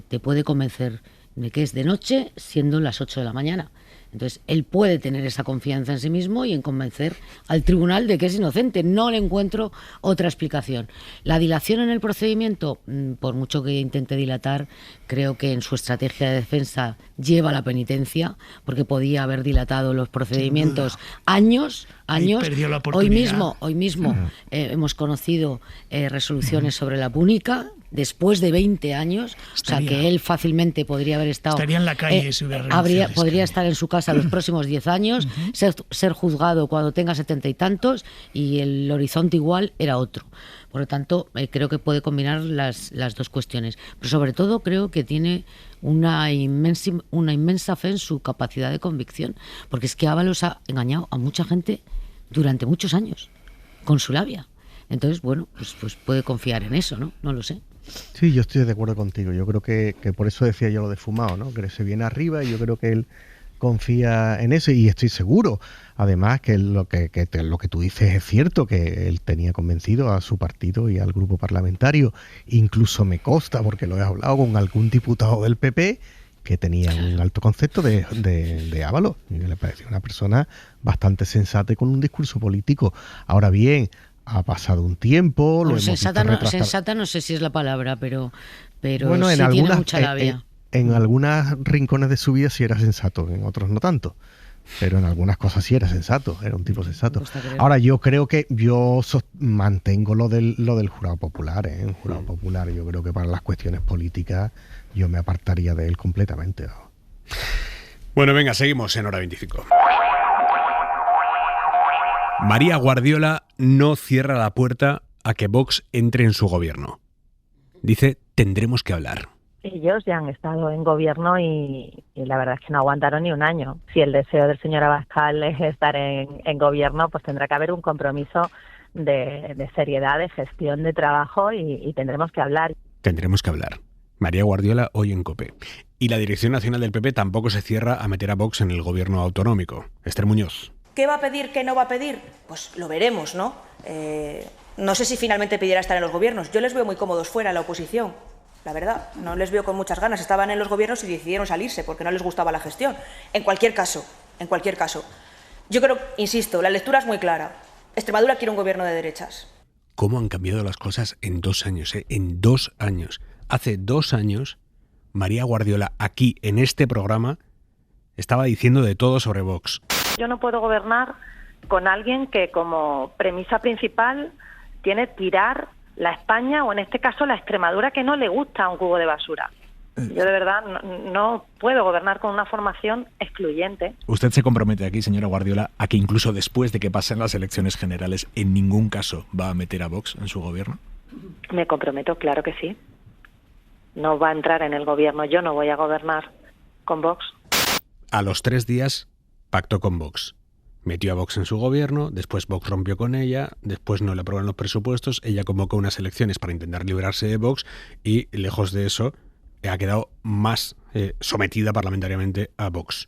te puede convencer de que es de noche siendo las 8 de la mañana. Entonces, él puede tener esa confianza en sí mismo y en convencer al tribunal de que es inocente. No le encuentro otra explicación. La dilación en el procedimiento, por mucho que intente dilatar, creo que en su estrategia de defensa lleva la penitencia, porque podía haber dilatado los procedimientos años. Perdió la oportunidad. Hoy mismo hemos conocido resoluciones sobre la Púnica, después de 20 años, o sea que él fácilmente podría haber estado... Estaría en la calle si hubiera renunciado. Podría estar en su casa los próximos 10 años, ser juzgado cuando tenga 70 y tantos, y el horizonte igual era otro. Por lo tanto, creo que puede combinar las dos cuestiones. Pero sobre todo creo que tiene una inmensa fe en su capacidad de convicción, porque es que Ábalos ha engañado a mucha gente durante muchos años, con su labia. Entonces, bueno, pues puede confiar en eso, ¿no? No lo sé. Sí, yo estoy de acuerdo contigo. Yo creo que por eso decía yo lo de Fumao, ¿no? Que se viene arriba y yo creo que él confía en eso y estoy seguro, además, que lo que tú dices es cierto, que él tenía convencido a su partido y al grupo parlamentario. Incluso me consta, porque lo he hablado con algún diputado del PP, que tenía un alto concepto de Ábalos y que le parecía una persona bastante sensata y con un discurso político. Ahora bien, ha pasado un tiempo, lo hemos sensata no sé si es la palabra, pero bueno, sí tiene mucha labia. En algunos rincones de su vida sí era sensato, en otros no tanto. Pero en algunas cosas sí era sensato, era un tipo sensato. Ahora, yo creo que mantengo lo del jurado popular, Un jurado popular, yo creo que para las cuestiones políticas yo me apartaría de él completamente. Bueno, venga, seguimos en Hora 25. María Guardiola no cierra la puerta a que Vox entre en su gobierno. Dice, tendremos que hablar. Ellos ya han estado en gobierno y la verdad es que no aguantaron ni un año. Si el deseo del señor Abascal es estar en gobierno, pues tendrá que haber un compromiso de seriedad, de gestión de trabajo y tendremos que hablar. Tendremos que hablar. María Guardiola hoy en COPE. Y la Dirección Nacional del PP tampoco se cierra a meter a Vox en el gobierno autonómico. Esther Muñoz. ¿Qué va a pedir, qué no va a pedir? Pues lo veremos, ¿no? No sé si finalmente pedirá estar en los gobiernos. Yo les veo muy cómodos fuera, en la oposición. La verdad, no les veo con muchas ganas. Estaban en los gobiernos y decidieron salirse porque no les gustaba la gestión. En cualquier caso, yo creo, insisto, la lectura es muy clara. Extremadura quiere un gobierno de derechas. ¿Cómo han cambiado las cosas en 2 años? En 2 años. Hace 2 años, María Guardiola, aquí en este programa, estaba diciendo de todo sobre Vox. Yo no puedo gobernar con alguien que como premisa principal tiene tirar la España, o en este caso la Extremadura, que no le gusta un cubo de basura. Yo de verdad no puedo gobernar con una formación excluyente. ¿Usted se compromete aquí, señora Guardiola, a que incluso después de que pasen las elecciones generales, en ningún caso va a meter a Vox en su gobierno? Me comprometo, claro que sí. No va a entrar en el gobierno, yo no voy a gobernar con Vox. A los 3 días pactó con Vox. Metió a Vox en su gobierno, después Vox rompió con ella, después no le aprobaron los presupuestos, ella convocó unas elecciones para intentar librarse de Vox y, lejos de eso, ha quedado más sometida parlamentariamente a Vox.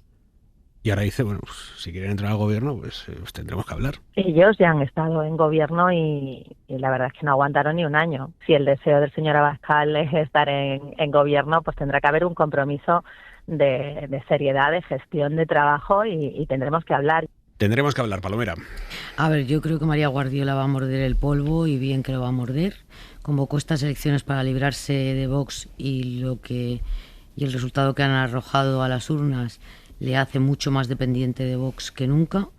Y ahora dice, bueno, pues, si quieren entrar al gobierno, pues tendremos que hablar. Ellos ya han estado en gobierno y la verdad es que no aguantaron ni un año. Si el deseo del señor Abascal es estar en gobierno, pues tendrá que haber un compromiso de seriedad, de gestión de trabajo y tendremos que hablar. Tendremos que hablar, Palomera. A ver, yo creo que María Guardiola va a morder el polvo y bien que lo va a morder. Convocó estas elecciones para librarse de Vox y el resultado que han arrojado a las urnas le hace mucho más dependiente de Vox que nunca.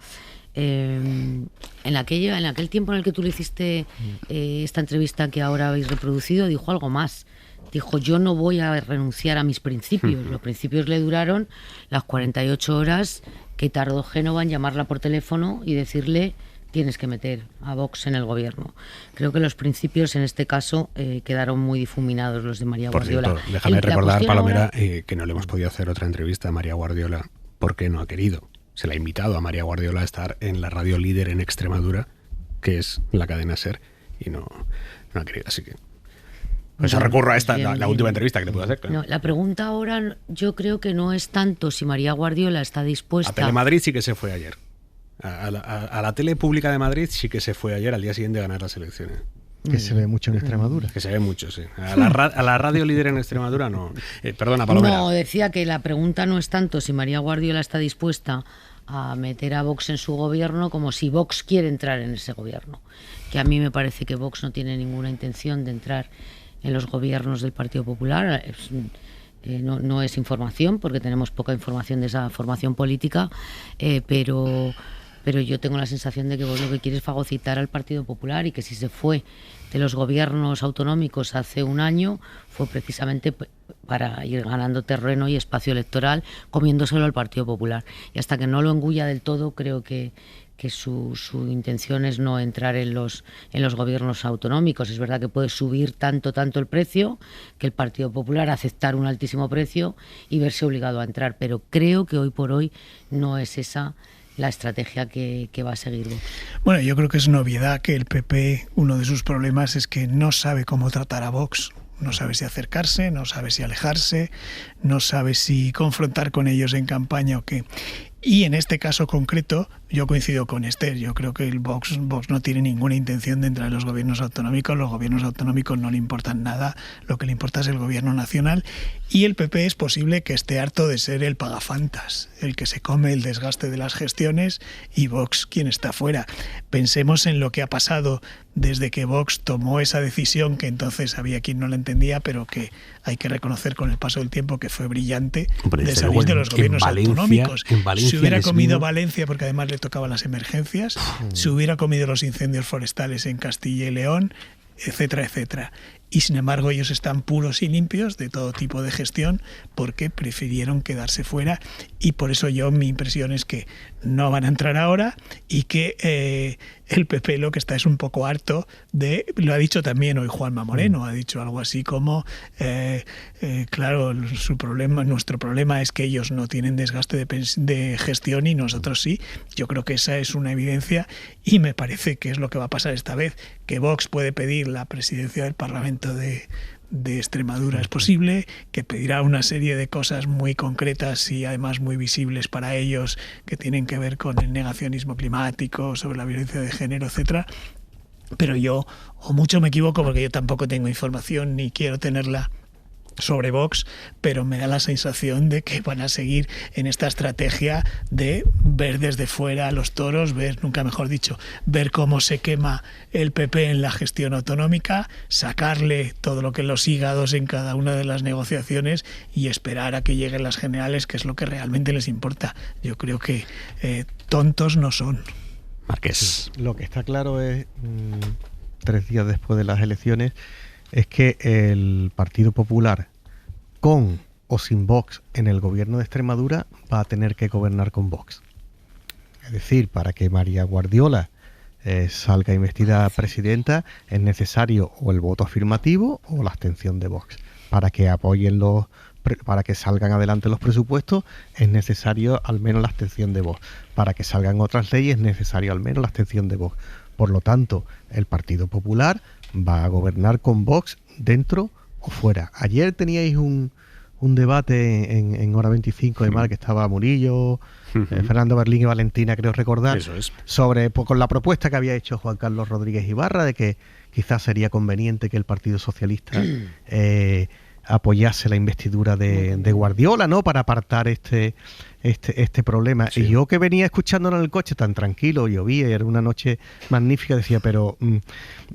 En aquel tiempo en el que tú le hiciste esta entrevista que ahora habéis reproducido, dijo algo más. Dijo, yo no voy a renunciar a mis principios. Los principios le duraron las 48 horas que tardó Génova en llamarla por teléfono y decirle, tienes que meter a Vox en el gobierno. Creo que los principios en este caso quedaron muy difuminados, los de María Guardiola. Por cierto, déjame recordar, Palomera, que no le hemos podido hacer otra entrevista a María Guardiola porque no ha querido. Se le ha invitado a María Guardiola a estar en la radio líder en Extremadura, que es la cadena SER, y no ha querido, así que... Pues eso recurro a esta, la última entrevista que le puedo hacer. Claro. No, la pregunta ahora yo creo que no es tanto si María Guardiola está dispuesta... A Telemadrid sí que se fue ayer. A la tele pública de Madrid sí que se fue ayer, al día siguiente de ganar las elecciones. Que se ve mucho en Extremadura. Que se ve mucho, sí. A la radio líder en Extremadura no. Perdona, Palomera. No, decía que la pregunta no es tanto si María Guardiola está dispuesta a meter a Vox en su gobierno como si Vox quiere entrar en ese gobierno. Que a mí me parece que Vox no tiene ninguna intención de entrar en los gobiernos del Partido Popular. No es información, porque tenemos poca información de esa formación política, pero yo tengo la sensación de que vos lo que quieres es fagocitar al Partido Popular y que si se fue de los gobiernos autonómicos hace un año fue precisamente para ir ganando terreno y espacio electoral comiéndoselo al Partido Popular. Y hasta que no lo engulla del todo, creo que su intención es no entrar en los gobiernos autonómicos. Es verdad que puede subir tanto el precio que el Partido Popular aceptar un altísimo precio y verse obligado a entrar, pero creo que hoy por hoy no es esa la estrategia que va a seguir. Bueno, yo creo que es novedad que el PP, uno de sus problemas es que no sabe cómo tratar a Vox. No sabe si acercarse, no sabe si alejarse, no sabe si confrontar con ellos en campaña o qué. Y en este caso concreto, yo coincido con Esther. Yo creo que el Vox no tiene ninguna intención de entrar en los gobiernos autonómicos. Los gobiernos autonómicos no le importan nada. Lo que le importa es el gobierno nacional. Y el PP es posible que esté harto de ser el pagafantas, el que se come el desgaste de las gestiones, y Vox quien está fuera. Pensemos en lo que ha pasado desde que Vox tomó esa decisión, que entonces había quien no la entendía, pero que hay que reconocer con el paso del tiempo que fue brillante, de salir de los gobiernos autonómicos. Se hubiera comido Valencia, porque además le tocaban las emergencias, se hubiera comido los incendios forestales en Castilla y León, etcétera, etcétera. Y sin embargo ellos están puros y limpios de todo tipo de gestión porque prefirieron quedarse fuera, y por eso mi impresión es que no van a entrar ahora y que el PP lo que está es un poco harto de, lo ha dicho también hoy Juanma Moreno, ha dicho algo así como claro, nuestro problema es que ellos no tienen desgaste de gestión y nosotros sí. Yo creo que esa es una evidencia y me parece que es lo que va a pasar esta vez, que Vox puede pedir la presidencia del Parlamento de Extremadura, es posible, que pedirá una serie de cosas muy concretas y además muy visibles para ellos, que tienen que ver con el negacionismo climático, sobre la violencia de género, etcétera. Pero yo, o mucho me equivoco, porque yo tampoco tengo información ni quiero tenerla sobre Vox, pero me da la sensación de que van a seguir en esta estrategia de ver desde fuera a los toros, nunca mejor dicho, ver cómo se quema el PP en la gestión autonómica, sacarle todo lo que los hígados en cada una de las negociaciones y esperar a que lleguen las generales, que es lo que realmente les importa. Yo creo que tontos no son. Marqués. Lo que está claro es, 3 días después de las elecciones, es que el Partido Popular, con o sin Vox en el gobierno de Extremadura, va a tener que gobernar con Vox. Es decir, para que María Guardiola salga investida presidenta, es necesario o el voto afirmativo o la abstención de Vox. Para que para que salgan adelante los presupuestos, es necesario al menos la abstención de Vox. Para que salgan otras leyes, es necesario al menos la abstención de Vox. Por lo tanto, el Partido Popular va a gobernar con Vox dentro o fuera. Ayer teníais un debate en Hora 25 de Mar, que estaba Murillo, Fernando Berlín y Valentina, creo recordar, eso es, sobre con la propuesta que había hecho Juan Carlos Rodríguez Ibarra de que quizás sería conveniente que el Partido Socialista apoyase la investidura de Guardiola, ¿no?, para apartar este problema. Sí. Y yo, que venía escuchándolo en el coche tan tranquilo, llovía, era una noche magnífica, decía, pero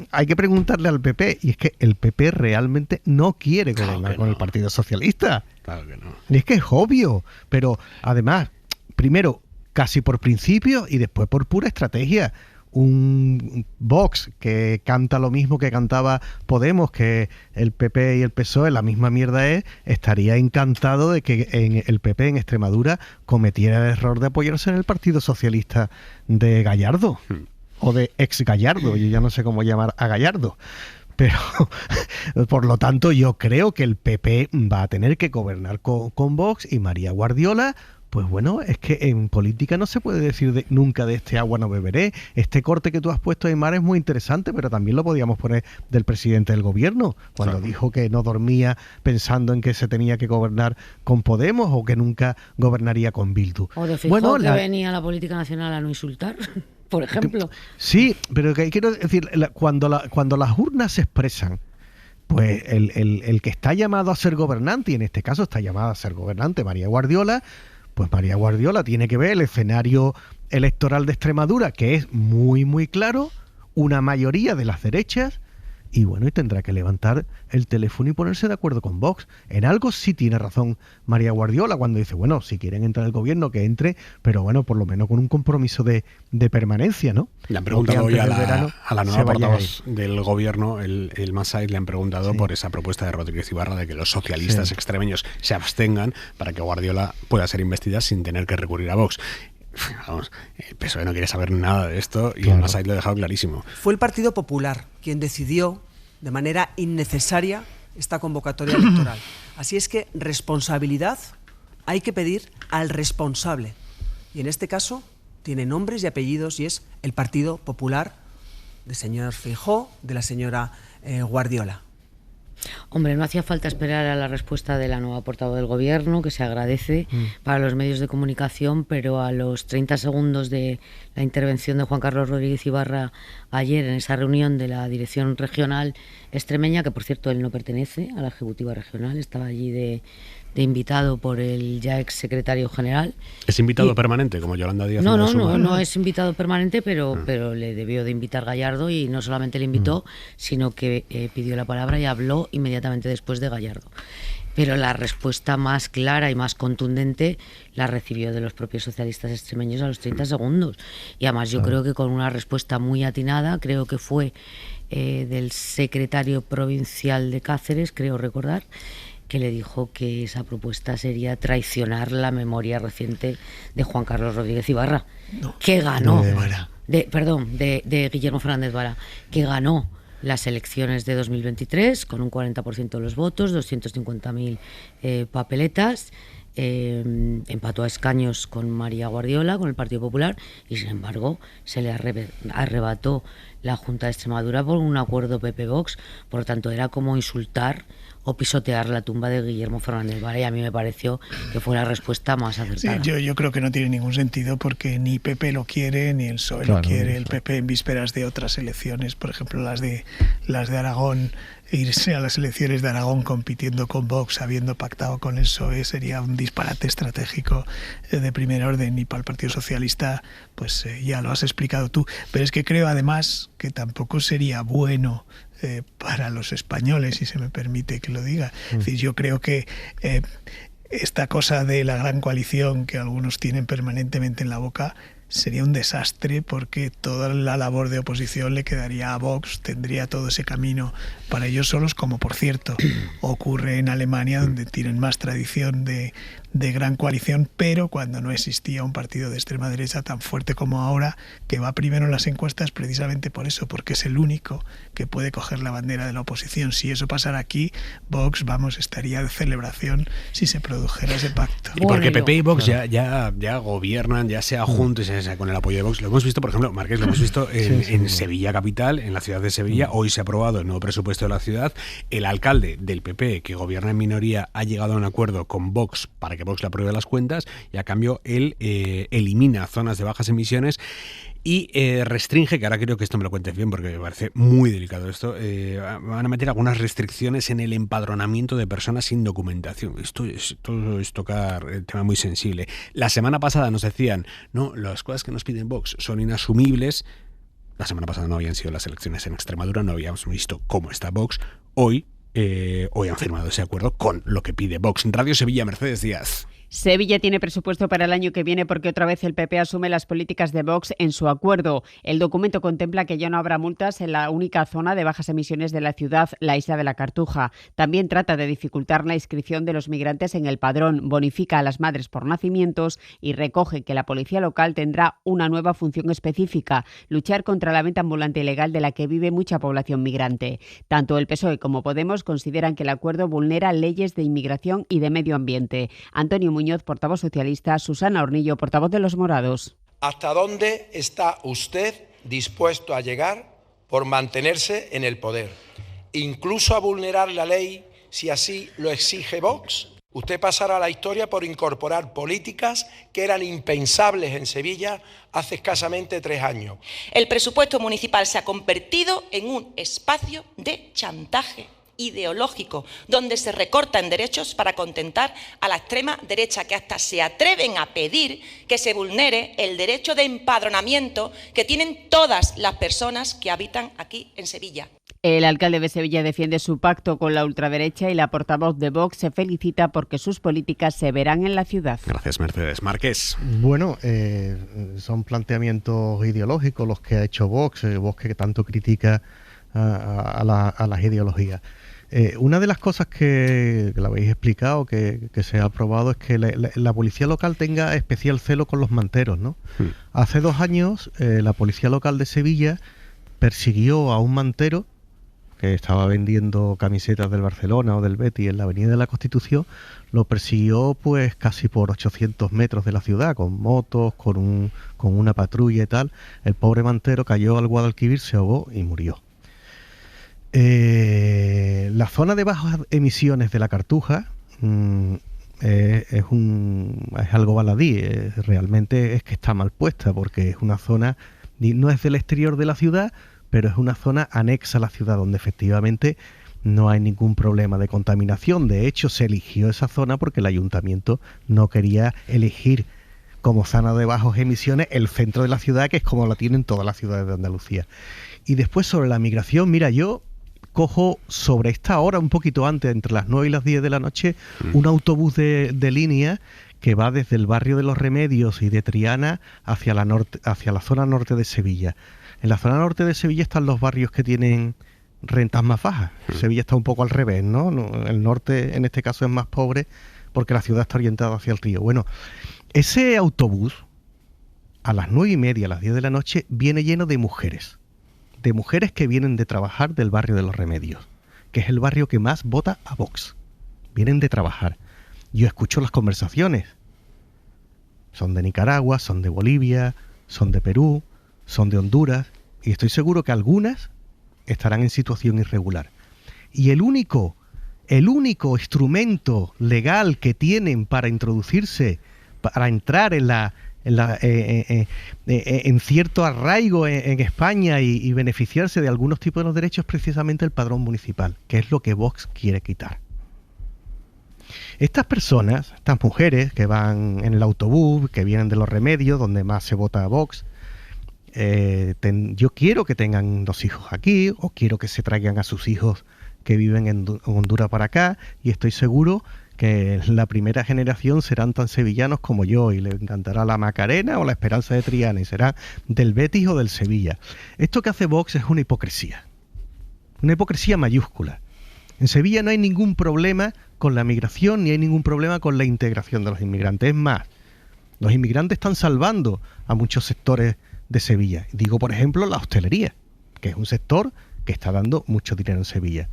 hay que preguntarle al PP, y es que el PP realmente no quiere gobernar con el Partido Socialista. Claro que no. Y es que es obvio, pero además, primero casi por principio y después por pura estrategia. Un Vox que canta lo mismo que cantaba Podemos, que el PP y el PSOE, la misma mierda estaría encantado de que el PP en Extremadura cometiera el error de apoyarse en el Partido Socialista de Gallardo, o de ex Gallardo, yo ya no sé cómo llamar a Gallardo. Pero, por lo tanto, yo creo que el PP va a tener que gobernar con Vox, y María Guardiola, pues bueno, es que en política no se puede decir nunca de este agua no beberé. Este corte que tú has puesto, Aymar, es muy interesante, pero también lo podíamos poner del presidente del gobierno, cuando dijo que no dormía pensando en que se tenía que gobernar con Podemos o que nunca gobernaría con Bildu. O de Feijóo, que venía la política nacional a no insultar, por ejemplo. Sí, pero que quiero decir, cuando las urnas se expresan, pues el que está llamado a ser gobernante, y en este caso está llamada a ser gobernante María Guardiola, pues María Guardiola tiene que ver el escenario electoral de Extremadura, que es muy, muy claro, una mayoría de las derechas, y bueno, y tendrá que levantar el teléfono y ponerse de acuerdo con Vox. En algo sí tiene razón María Guardiola cuando dice, bueno, si quieren entrar al gobierno, que entre, pero bueno, por lo menos con un compromiso de permanencia, ¿no? Le han preguntado hoy a la nueva portavoz del gobierno, el Massaid, le han preguntado por esa propuesta de Rodríguez Ibarra de que los socialistas extremeños se abstengan para que Guardiola pueda ser investida sin tener que recurrir a Vox. Vamos, el PSOE no quiere saber nada de esto, y el Massaid lo ha dejado clarísimo. Fue el Partido Popular quien decidió de manera innecesaria esta convocatoria electoral. Así es que responsabilidad hay que pedir al responsable. Y en este caso tiene nombres y apellidos, y es el Partido Popular del señor Feijóo, de la señora Guardiola. Hombre, no hacía falta esperar a la respuesta de la nueva portavoz del gobierno, que se agradece para los medios de comunicación, pero a los 30 segundos de la intervención de Juan Carlos Rodríguez Ibarra ayer en esa reunión de la Dirección Regional Extremeña, que por cierto él no pertenece a la Ejecutiva Regional, estaba allí de invitado por el ya ex secretario general. ¿Es invitado permanente, como Yolanda Díaz? No es invitado permanente, pero le debió de invitar Gallardo, y no solamente le invitó, sino que pidió la palabra y habló inmediatamente después de Gallardo. Pero la respuesta más clara y más contundente la recibió de los propios socialistas extremeños a los 30 segundos. Y además yo creo que con una respuesta muy atinada, creo que fue del secretario provincial de Cáceres, creo recordar, que le dijo que esa propuesta sería traicionar la memoria reciente de Juan Carlos Rodríguez Ibarra, que ganó, de Guillermo Fernández Vara, que ganó las elecciones de 2023 con un 40% de los votos, 250.000 papeletas, empató a escaños con María Guardiola, con el Partido Popular, y sin embargo se le arrebató la Junta de Extremadura por un acuerdo PP-Vox, por lo tanto era como insultar o pisotear la tumba de Guillermo Fernández Vara, y a mí me pareció que fue la respuesta más acertada. Sí, yo creo que no tiene ningún sentido, porque ni PP lo quiere, ni el PSOE lo quiere. El PP, en vísperas de otras elecciones, por ejemplo las de Aragón, irse a las elecciones de Aragón compitiendo con Vox, habiendo pactado con el PSOE, sería un disparate estratégico de primer orden, y para el Partido Socialista, pues ya lo has explicado tú. Pero es que creo además que tampoco sería bueno para los españoles, si se me permite que lo diga. Es decir, yo creo que esta cosa de la gran coalición que algunos tienen permanentemente en la boca sería un desastre, porque toda la labor de oposición le quedaría a Vox, tendría todo ese camino para ellos solos, como por cierto ocurre en Alemania, donde tienen más tradición de gran coalición, pero cuando no existía un partido de extrema derecha tan fuerte como ahora, que va primero en las encuestas precisamente por eso, porque es el único que puede coger la bandera de la oposición. Si eso pasara aquí, Vox, estaría de celebración si se produjera ese pacto. Y porque PP y Vox ya gobiernan, ya sea juntos, ya sea con el apoyo de Vox. Lo hemos visto, por ejemplo, Marqués, lo hemos visto en Sevilla capital, en la ciudad de Sevilla. Hoy se ha aprobado el nuevo presupuesto de la ciudad. El alcalde del PP, que gobierna en minoría, ha llegado a un acuerdo con Vox para que Vox le apruebe las cuentas, y a cambio él elimina zonas de bajas emisiones y restringe, que ahora creo que esto me lo cuentes bien porque me parece muy delicado esto, van a meter algunas restricciones en el empadronamiento de personas sin documentación. Esto es tocar el tema muy sensible. La semana pasada nos decían, no, las cosas que nos piden Vox son inasumibles. La semana pasada no habían sido las elecciones en Extremadura, no habíamos visto cómo está Vox. Hoy han firmado ese acuerdo con lo que pide Vox. Radio Sevilla, Mercedes Díaz. Sevilla tiene presupuesto para el año que viene porque otra vez el PP asume las políticas de Vox en su acuerdo. El documento contempla que ya no habrá multas en la única zona de bajas emisiones de la ciudad, la isla de la Cartuja. También trata de dificultar la inscripción de los migrantes en el padrón, bonifica a las madres por nacimientos y recoge que la policía local tendrá una nueva función específica: luchar contra la venta ambulante ilegal de la que vive mucha población migrante. Tanto el PSOE como Podemos consideran que el acuerdo vulnera leyes de inmigración y de medio ambiente. Antonio Muñoz, portavoz socialista; Susana Hornillo, portavoz de Los Morados. ¿Hasta dónde está usted dispuesto a llegar por mantenerse en el poder? ¿Incluso a vulnerar la ley si así lo exige Vox? Usted pasará a la historia por incorporar políticas que eran impensables en Sevilla hace escasamente 3 años. El presupuesto municipal se ha convertido en un espacio de chantaje ideológico, donde se recortan derechos para contentar a la extrema derecha, que hasta se atreven a pedir que se vulnere el derecho de empadronamiento que tienen todas las personas que habitan aquí en Sevilla. El alcalde de Sevilla defiende su pacto con la ultraderecha y la portavoz de Vox se felicita porque sus políticas se verán en la ciudad. Gracias, Mercedes. Marqués. Bueno, son planteamientos ideológicos los que ha hecho Vox, Vox que tanto critica a las ideologías. Una de las cosas que lo habéis explicado, que se ha aprobado, es que la policía local tenga especial celo con los manteros, ¿no? Hace 2 años la policía local de Sevilla persiguió a un mantero que estaba vendiendo camisetas del Barcelona o del Betis en la Avenida de la Constitución. Lo persiguió pues casi por 800 metros de la ciudad, con motos, con una patrulla y tal. El pobre mantero cayó al Guadalquivir, se ahogó y murió. La zona de bajas emisiones de la Cartuja es algo baladí, realmente es que está mal puesta, porque es una zona, no es del exterior de la ciudad, pero es una zona anexa a la ciudad, donde efectivamente no hay ningún problema de contaminación. De hecho, se eligió esa zona porque el ayuntamiento no quería elegir como zona de bajas emisiones el centro de la ciudad, que es como la tienen todas las ciudades de Andalucía. Y después, sobre la migración, mira, yo cojo sobre esta hora, un poquito antes, entre las 9 y las 10 de la noche, un autobús de línea que va desde el barrio de Los Remedios y de Triana hacia la zona norte de Sevilla. En la zona norte de Sevilla están los barrios que tienen rentas más bajas. Sevilla está un poco al revés, ¿no? El norte, en este caso, es más pobre porque la ciudad está orientada hacia el río. Bueno, ese autobús, a las 9:30, a las 10 de la noche, viene lleno de mujeres que vienen de trabajar del barrio de Los Remedios, que es el barrio que más vota a Vox. Vienen de trabajar. Yo escucho las conversaciones. Son de Nicaragua, son de Bolivia, son de Perú, son de Honduras. y estoy seguro que algunas estarán en situación irregular. Y el único instrumento legal que tienen para introducirse, para entrar en cierto arraigo en España y beneficiarse de algunos tipos de los derechos, es precisamente el padrón municipal, que es lo que Vox quiere quitar. Estas personas, estas mujeres que van en el autobús, que vienen de Los Remedios, donde más se vota a Vox, yo quiero que tengan 2 hijos aquí, o quiero que se traigan a sus hijos que viven en Honduras para acá, y estoy seguro que la primera generación serán tan sevillanos como yo, y les encantará la Macarena o la Esperanza de Triana, y será del Betis o del Sevilla. Esto que hace Vox es una hipocresía mayúscula. En Sevilla no hay ningún problema con la migración, ni hay ningún problema con la integración de los inmigrantes. Es más, los inmigrantes están salvando a muchos sectores de Sevilla. Digo, por ejemplo, la hostelería, que es un sector que está dando mucho dinero en Sevilla.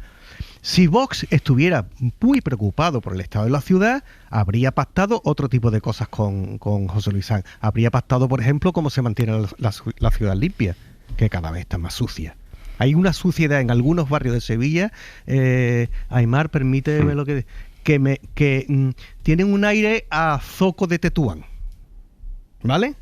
Si Vox estuviera muy preocupado por el estado de la ciudad, habría pactado otro tipo de cosas con José Luis Sanz. Habría pactado, por ejemplo, cómo se mantiene la ciudad limpia, que cada vez está más sucia. Hay una suciedad en algunos barrios de Sevilla, Aymar, permíteme lo que tienen un aire a zoco de Tetuán, ¿vale?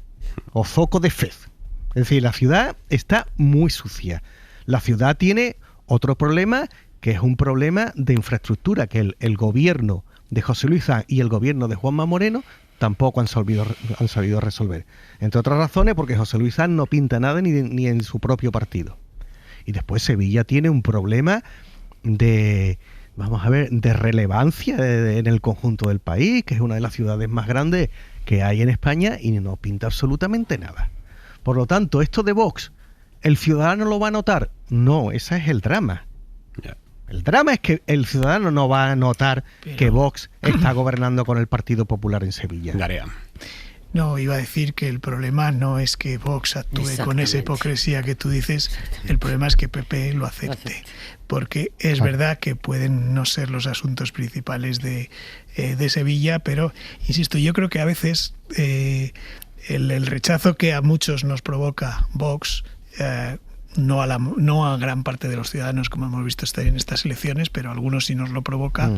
O zoco de Fez. Es decir, la ciudad está muy sucia. La ciudad tiene otro problema, que es un problema de infraestructura, que el gobierno de José Luis Sanz y el gobierno de Juanma Moreno tampoco han sabido resolver. Entre otras razones, porque José Luis Sanz no pinta nada ni en su propio partido. Y después Sevilla tiene un problema de relevancia en el conjunto del país, que es una de las ciudades más grandes que hay en España, y no pinta absolutamente nada. Por lo tanto, esto de Vox, ¿el ciudadano lo va a notar? No, ese es el drama. El drama es que el ciudadano no va a notar que Vox está gobernando con el Partido Popular en Sevilla. Garea. No, iba a decir que el problema no es que Vox actúe con esa hipocresía que tú dices, el problema es que PP lo acepte. Porque es verdad que pueden no ser los asuntos principales de Sevilla, pero, insisto, yo creo que a veces el rechazo que a muchos nos provoca Vox, no a gran parte de los ciudadanos, como hemos visto en estas elecciones, pero a algunos sí nos lo provoca,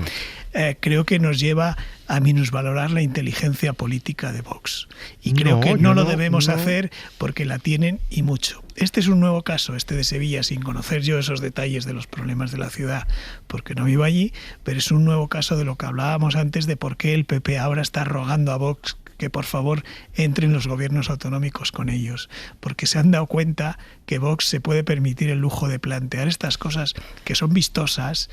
creo que nos lleva a minusvalorar la inteligencia política de Vox. Y creo que no lo debemos hacer, porque la tienen y mucho. Este es un nuevo caso, este de Sevilla, sin conocer yo esos detalles de los problemas de la ciudad, porque no vivo allí, pero es un nuevo caso de lo que hablábamos antes, de por qué el PP ahora está rogando a Vox que por favor entren los gobiernos autonómicos con ellos, porque se han dado cuenta que Vox se puede permitir el lujo de plantear estas cosas que son vistosas,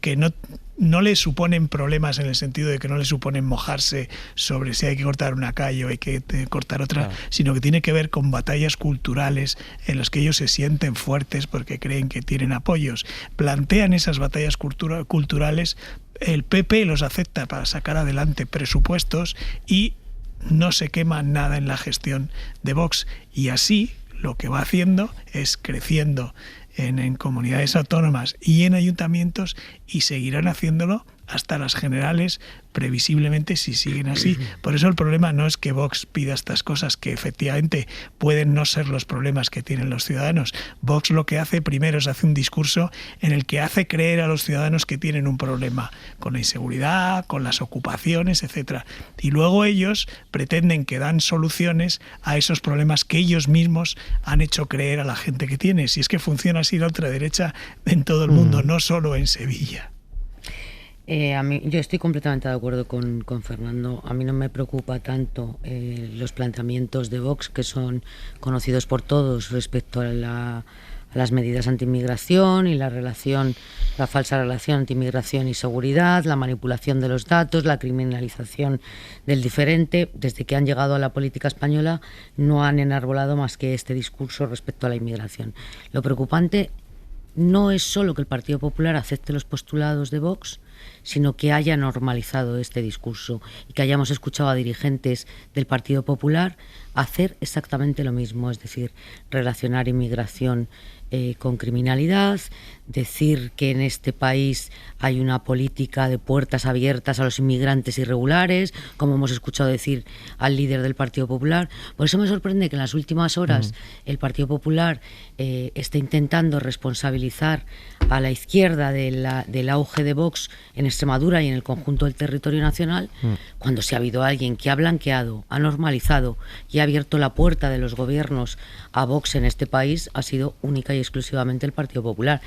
que no le suponen problemas, en el sentido de que no le suponen mojarse sobre si hay que cortar una calle o hay que cortar otra, sino que tiene que ver con batallas culturales en las que ellos se sienten fuertes porque creen que tienen apoyos. Plantean esas batallas culturales, el PP los acepta para sacar adelante presupuestos y no se quema nada en la gestión de Vox. Y así lo que va haciendo es creciendo en comunidades autónomas y en ayuntamientos, y seguirán haciéndolo hasta las generales, previsiblemente, si siguen así. Por eso el problema no es que Vox pida estas cosas, que efectivamente pueden no ser los problemas que tienen los ciudadanos. Vox lo que hace primero es hace un discurso en el que hace creer a los ciudadanos que tienen un problema con la inseguridad, con las ocupaciones, etcétera. Y luego ellos pretenden que dan soluciones a esos problemas que ellos mismos han hecho creer a la gente que tiene. Si es que funciona así la ultraderecha en todo el mundo, no solo en Sevilla. Yo estoy completamente de acuerdo con Fernando. A mí no me preocupa tanto los planteamientos de Vox, que son conocidos por todos respecto a las medidas anti-inmigración y la falsa relación anti-inmigración y seguridad, la manipulación de los datos, la criminalización del diferente. Desde que han llegado a la política española no han enarbolado más que este discurso respecto a la inmigración. Lo preocupante no es solo que el Partido Popular acepte los postulados de Vox, sino que haya normalizado este discurso y que hayamos escuchado a dirigentes del Partido Popular hacer exactamente lo mismo, es decir, relacionar inmigración con criminalidad, decir que en este país hay una política de puertas abiertas a los inmigrantes irregulares, como hemos escuchado decir al líder del Partido Popular. Por eso me sorprende que en las últimas horas el Partido Popular esté intentando responsabilizar a la izquierda del auge de Vox en Extremadura y en el conjunto del territorio nacional, cuando si ha habido alguien que ha blanqueado, ha normalizado y ha abierto la puerta de los gobiernos a Vox en este país, ha sido única y exclusivamente el Partido Popular.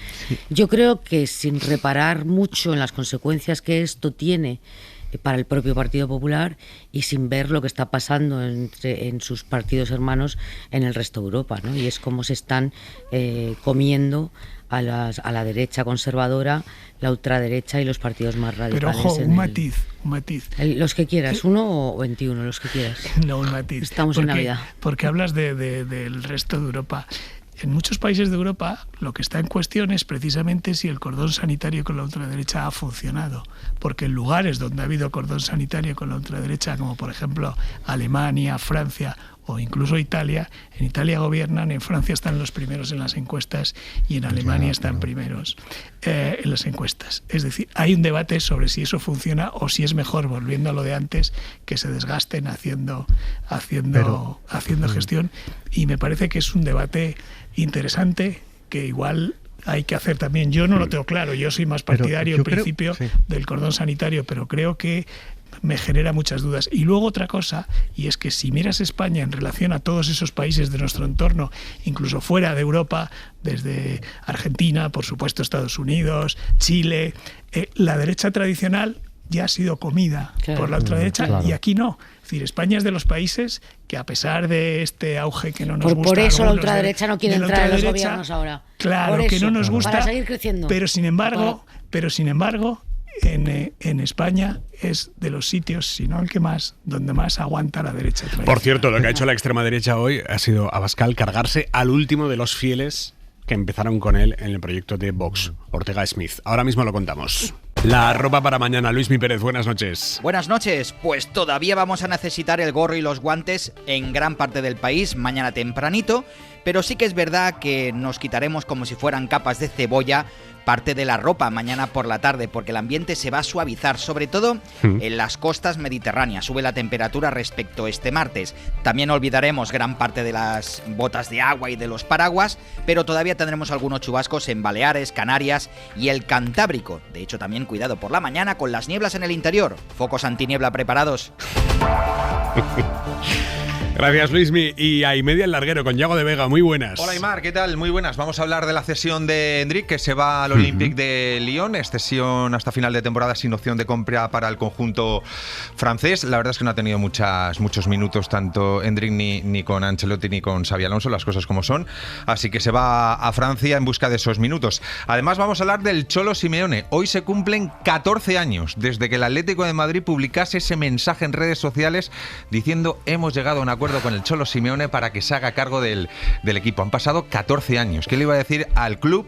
Yo creo que sin reparar mucho en las consecuencias que esto tiene para el propio Partido Popular y sin ver lo que está pasando en sus partidos hermanos en el resto de Europa, ¿no? Y es como se están comiendo a la derecha conservadora, la ultraderecha y los partidos más radicales. Pero ojo, un matiz. Los que quieras, 1 o 21, los que quieras. No, un matiz. Estamos en Navidad. Porque hablas del resto de Europa. En muchos países de Europa lo que está en cuestión es precisamente si el cordón sanitario con la ultraderecha ha funcionado, porque en lugares donde ha habido cordón sanitario con la ultraderecha, como por ejemplo Alemania, Francia o incluso Italia, en Italia gobiernan, en Francia están los primeros en las encuestas y en Alemania están primeros en las encuestas. Es decir, hay un debate sobre si eso funciona o si es mejor, volviendo a lo de antes, que se desgasten haciendo gestión, y me parece que es un debate interesante que igual hay que hacer también. Yo no lo tengo claro, yo soy más partidario en principio del cordón sanitario, pero creo que me genera muchas dudas. Y luego otra cosa, y es que si miras España en relación a todos esos países de nuestro entorno, incluso fuera de Europa, desde Argentina, por supuesto Estados Unidos, Chile, la derecha tradicional ya ha sido comida por la ultraderecha y aquí no. Es decir, España es de los países que, a pesar de este auge que no nos gusta... Por eso la ultraderecha no quiere entrar en los gobiernos ahora. Claro, por eso, que no nos gusta. Para seguir creciendo. Pero sin embargo, en España es de los sitios, si no el que más, donde más aguanta la derecha tradicional. Por cierto, lo que ha hecho la extrema derecha hoy ha sido Abascal cargarse al último de los fieles que empezaron con él en el proyecto de Vox, Ortega Smith. Ahora mismo lo contamos. La ropa para mañana, Luismi Pérez, buenas noches. Buenas noches, pues todavía vamos a necesitar el gorro y los guantes en gran parte del país mañana tempranito, pero sí que es verdad que nos quitaremos como si fueran capas de cebolla parte de la ropa mañana por la tarde, porque el ambiente se va a suavizar, sobre todo en las costas mediterráneas. Sube la temperatura respecto a este martes. También olvidaremos gran parte de las botas de agua y de los paraguas, pero todavía tendremos algunos chubascos en Baleares, Canarias y el Cantábrico. De hecho, también cuidado por la mañana con las nieblas en el interior. Focos antiniebla preparados. Gracias, Luismi. Y a y media el larguero con Yago de Vega. Muy buenas. Hola, Aimar, ¿qué tal? Muy buenas. Vamos a hablar de la cesión de Endrick, que se va al Olympique de Lyon. Es cesión hasta final de temporada sin opción de compra para el conjunto francés. La verdad es que no ha tenido muchos minutos tanto Endrick ni con Ancelotti ni con Xabi Alonso, las cosas como son. Así que se va a Francia en busca de esos minutos. Además, vamos a hablar del Cholo Simeone. Hoy se cumplen 14 años desde que el Atlético de Madrid publicase ese mensaje en redes sociales diciendo: hemos llegado a un acuerdo con el Cholo Simeone para que se haga cargo del equipo. Han pasado 14 años. ¿Qué le iba a decir al club,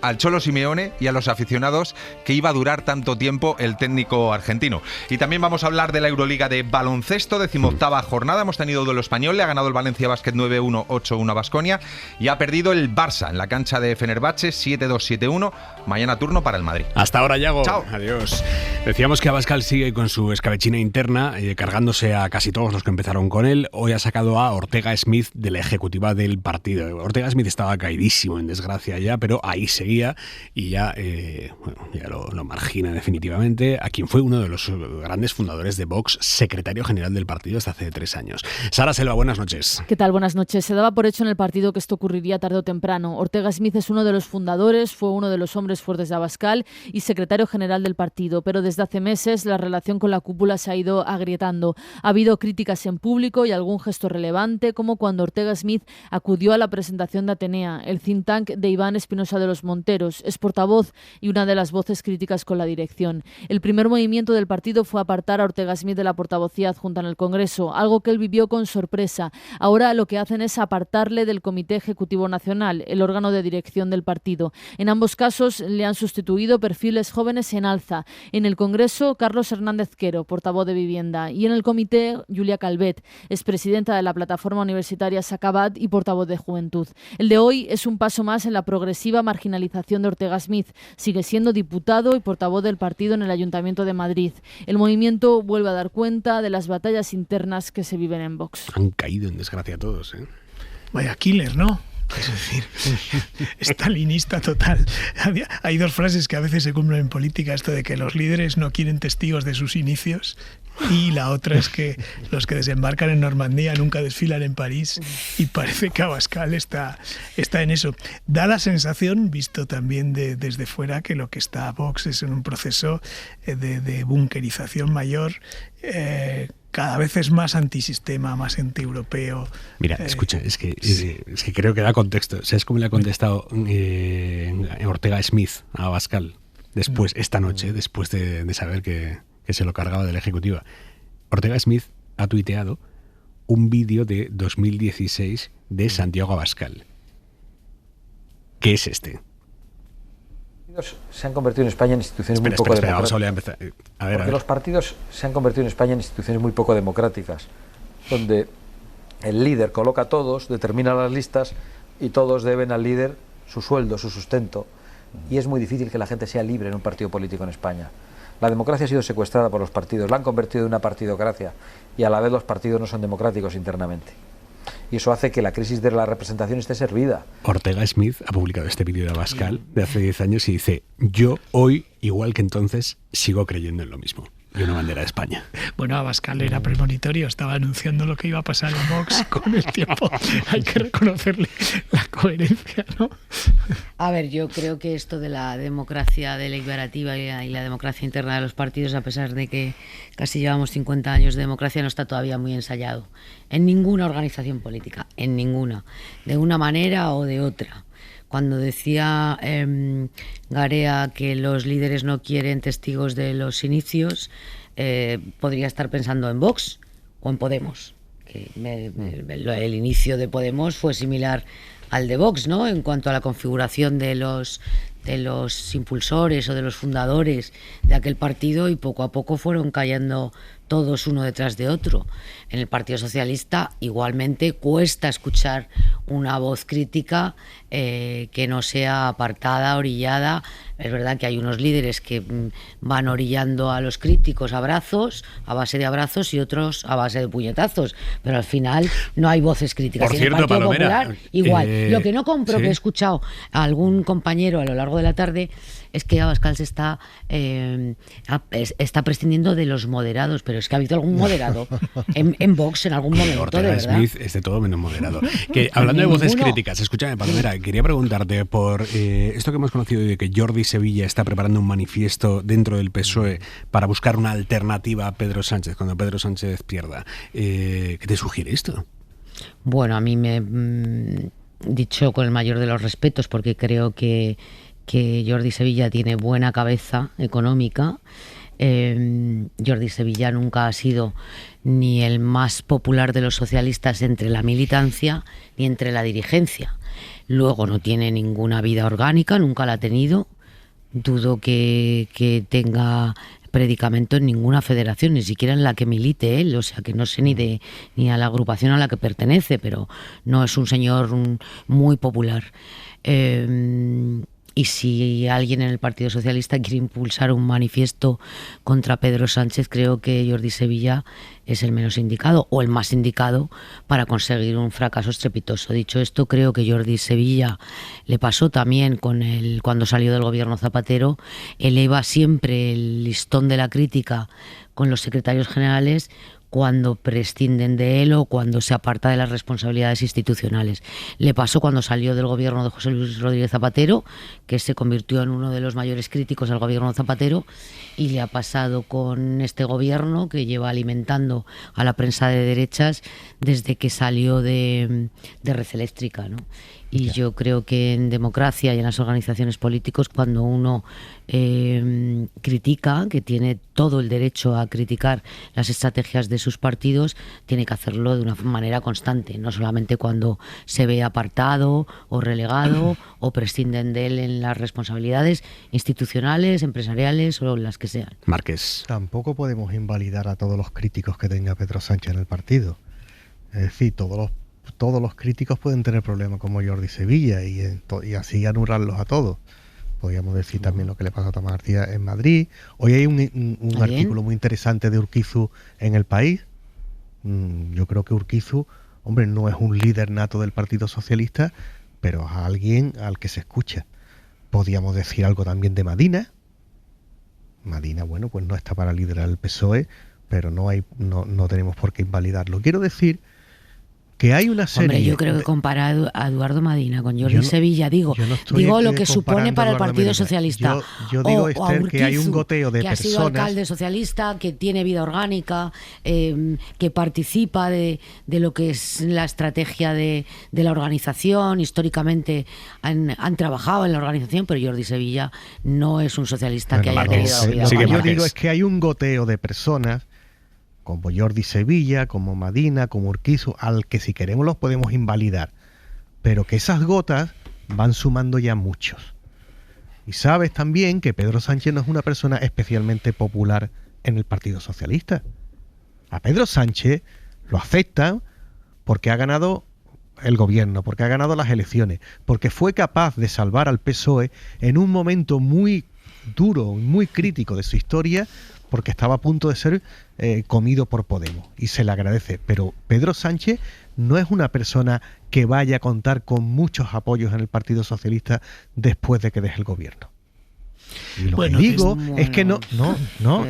al Cholo Simeone y a los aficionados que iba a durar tanto tiempo el técnico argentino? Y también vamos a hablar de la Euroliga de baloncesto, 18ª jornada. Hemos tenido duelo español, le ha ganado el Valencia Basket 9-1, 8-1 a Baskonia y ha perdido el Barça en la cancha de Fenerbahce 7-2, 7-1. Mañana turno para el Madrid. Hasta ahora, Yago. Chao. Adiós. Decíamos que Abascal sigue con su escabechina interna, cargándose a casi todos los que empezaron con él. Hoy ha sacado a Ortega Smith de la ejecutiva del partido. Ortega Smith estaba caidísimo, en desgracia ya, pero ahí seguía y ya lo margina definitivamente a quien fue uno de los grandes fundadores de Vox, secretario general del partido hasta hace 3 años. Sara Selva, buenas noches. ¿Qué tal? Buenas noches. Se daba por hecho en el partido que esto ocurriría tarde o temprano. Ortega Smith es uno de los fundadores, fue uno de los hombres fuertes de Abascal y secretario general del partido, pero desde hace meses la relación con la cúpula se ha ido agrietando. Ha habido críticas en público y algún gesto relevante, como cuando Ortega Smith acudió a la presentación de Atenea, el think tank de Iván Espinosa de los Monteros, Onteros. Es portavoz y una de las voces críticas con la dirección. El primer movimiento del partido fue apartar a Ortega Smith de la portavocía adjunta en el Congreso, algo que él vivió con sorpresa. Ahora lo que hacen es apartarle del Comité Ejecutivo Nacional, el órgano de dirección del partido. En ambos casos le han sustituido perfiles jóvenes en alza. En el Congreso, Carlos Hernández Quero, portavoz de Vivienda, y en el Comité, Julia Calvet, expresidenta de la plataforma universitaria Sacabat y portavoz de Juventud. El de hoy es un paso más en la progresiva marginalización de Ortega Smith. Sigue siendo diputado y portavoz del partido en el Ayuntamiento de Madrid. El movimiento vuelve a dar cuenta de las batallas internas que se viven en Vox. Han caído en desgracia todos, ¿eh? Vaya killer, ¿no? Es decir, estalinista total. Hay dos frases que a veces se cumplen en política, esto de que los líderes no quieren testigos de sus inicios, y la otra es que los que desembarcan en Normandía nunca desfilan en París, y parece que Abascal está en eso. Da la sensación, visto también desde fuera, que lo que está Vox es en un proceso de bunkerización mayor, cada vez es más antisistema, más antieuropeo. Mira, escucha, es que creo que da contexto. ¿Sabes cómo le ha contestado Ortega Smith a Abascal después, esta noche, después de saber que se lo cargaba de la Ejecutiva? Ortega Smith ha tuiteado un vídeo de 2016 de Santiago Abascal. ¿Qué es este? Se han convertido en España en instituciones muy poco democráticas. Vamos a empezar. A ver. Los partidos se han convertido en España en instituciones muy poco democráticas, donde el líder coloca a todos, determina las listas y todos deben al líder su sueldo, su sustento. Y es muy difícil que la gente sea libre en un partido político en España. La democracia ha sido secuestrada por los partidos, la han convertido en una partidocracia y a la vez los partidos no son democráticos internamente. Y eso hace que la crisis de la representación esté servida. Ortega Smith ha publicado este vídeo de Abascal de hace 10 años y dice: yo hoy, igual que entonces, sigo creyendo en lo mismo. Y una bandera de España. Bueno, Abascal era premonitorio, estaba anunciando lo que iba a pasar en Vox con el tiempo. Hay que reconocerle la coherencia, ¿no? A ver, yo creo que esto de la democracia deliberativa y la democracia interna de los partidos, a pesar de que casi llevamos 50 años de democracia, no está todavía muy ensayado en ninguna organización política, en ninguna, de una manera o de otra. Cuando decía Garea que los líderes no quieren testigos de los inicios, podría estar pensando en Vox o en Podemos. Que el inicio de Podemos fue similar al de Vox, ¿no? En cuanto a la configuración de los impulsores o de los fundadores de aquel partido, y poco a poco fueron cayendo todos uno detrás de otro. En el Partido Socialista igualmente cuesta escuchar una voz crítica que no sea apartada, orillada. Es verdad que hay unos líderes que van orillando a los críticos a base de abrazos, y otros a base de puñetazos, pero al final no hay voces críticas. Por cierto, Palomera, Popular, igual. Lo que no compro, ¿sí? Que he escuchado a algún compañero a lo largo de la tarde, es que Abascal se está prescindiendo de los moderados, pero es que ha habido algún moderado en Vox en algún momento, Ortega de verdad. Smith es de todo menos moderado. Que, hablando de voces críticas, escúchame, Palomera, quería preguntarte por esto que hemos conocido de que Jordi Sevilla está preparando un manifiesto dentro del PSOE para buscar una alternativa a Pedro Sánchez cuando Pedro Sánchez pierda. ¿Qué te sugiere esto? Bueno, a mí me dicho con el mayor de los respetos, porque creo que Jordi Sevilla tiene buena cabeza económica. Jordi Sevilla nunca ha sido ni el más popular de los socialistas entre la militancia ni entre la dirigencia. Luego no tiene ninguna vida orgánica, nunca la ha tenido. Dudo que tenga predicamento en ninguna federación, ni siquiera en la que milite él, o sea que no sé ni a la agrupación a la que pertenece, pero no es un señor muy popular. Y si alguien en el Partido Socialista quiere impulsar un manifiesto contra Pedro Sánchez, creo que Jordi Sevilla es el menos indicado o el más indicado para conseguir un fracaso estrepitoso. Dicho esto, creo que Jordi Sevilla le pasó también cuando salió del gobierno Zapatero, eleva siempre el listón de la crítica con los secretarios generales cuando prescinden de él o cuando se aparta de las responsabilidades institucionales. Le pasó cuando salió del gobierno de José Luis Rodríguez Zapatero, que se convirtió en uno de los mayores críticos al gobierno de Zapatero, y le ha pasado con este gobierno, que lleva alimentando a la prensa de derechas desde que salió de Red Eléctrica, ¿no? Y yo creo que en democracia y en las organizaciones políticas, cuando uno critica, que tiene todo el derecho a criticar las estrategias de sus partidos, tiene que hacerlo de una manera constante, no solamente cuando se ve apartado o relegado o prescinden de él en las responsabilidades institucionales, empresariales o las que sean. Márquez. Tampoco podemos invalidar a todos los críticos que tenga Pedro Sánchez en el partido. Es decir, todos los críticos pueden tener problemas como Jordi Sevilla y así anularlos a todos. Podríamos decir también lo que le pasó a Tomás García en Madrid. Hoy hay un artículo muy interesante de Urquizu en El País. Yo creo que Urquizu, hombre, no es un líder nato del Partido Socialista, pero es alguien al que se escucha. Podríamos decir algo también de Madina. Madina, bueno, pues no está para liderar el PSOE, pero no tenemos por qué invalidarlo. Quiero decir que hay una serie... Hombre, yo creo que comparar a Eduardo Madina con Jordi Sevilla, digo lo que supone para el Partido Socialista. Yo digo, Esther, que hay un goteo de que personas... ha sido alcalde socialista, que tiene vida orgánica, que participa de lo que es la estrategia de la organización. Históricamente han trabajado en la organización, pero Jordi Sevilla no es un socialista que haya tenido vida orgánica. Lo que yo digo es que hay un goteo de personas como Jordi Sevilla, como Madina, como Urquizu, al que si queremos los podemos invalidar, pero que esas gotas van sumando ya muchos. Y sabes también que Pedro Sánchez no es una persona especialmente popular en el Partido Socialista. A Pedro Sánchez lo aceptan porque ha ganado el gobierno, porque ha ganado las elecciones, porque fue capaz de salvar al PSOE en un momento muy duro, muy crítico de su historia, porque estaba a punto de ser comido por Podemos, y se le agradece. Pero Pedro Sánchez no es una persona que vaya a contar con muchos apoyos en el Partido Socialista después de que deje el gobierno. Y lo que digo es que no,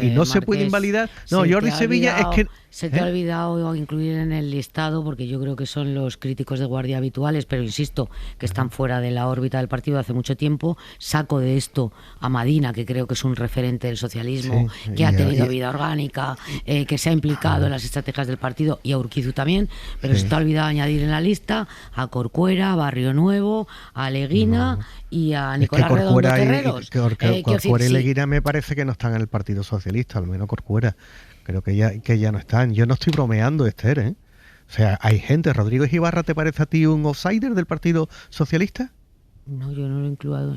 y no se puede invalidar. No, Jordi Sevilla es que... Se te ha olvidado incluir en el listado, porque yo creo que son los críticos de guardia habituales, pero insisto, que están fuera de la órbita del partido hace mucho tiempo. Saco de esto a Madina, que creo que es un referente del socialismo, que ha tenido vida orgánica, que se ha implicado en las estrategias del partido, y a Urquizu también, pero se te ha olvidado añadir en la lista a Corcuera, a Barrio Nuevo, a Leguina y a Nicolás Redondo Terreros. Corcuera y Leguina me parece que no están en el Partido Socialista, al menos Corcuera. Creo que ya no están. Yo no estoy bromeando, Esther, ¿eh? O sea, hay gente. ¿Rodríguez Ibarra te parece a ti un outsider del Partido Socialista? No, yo no lo he incluido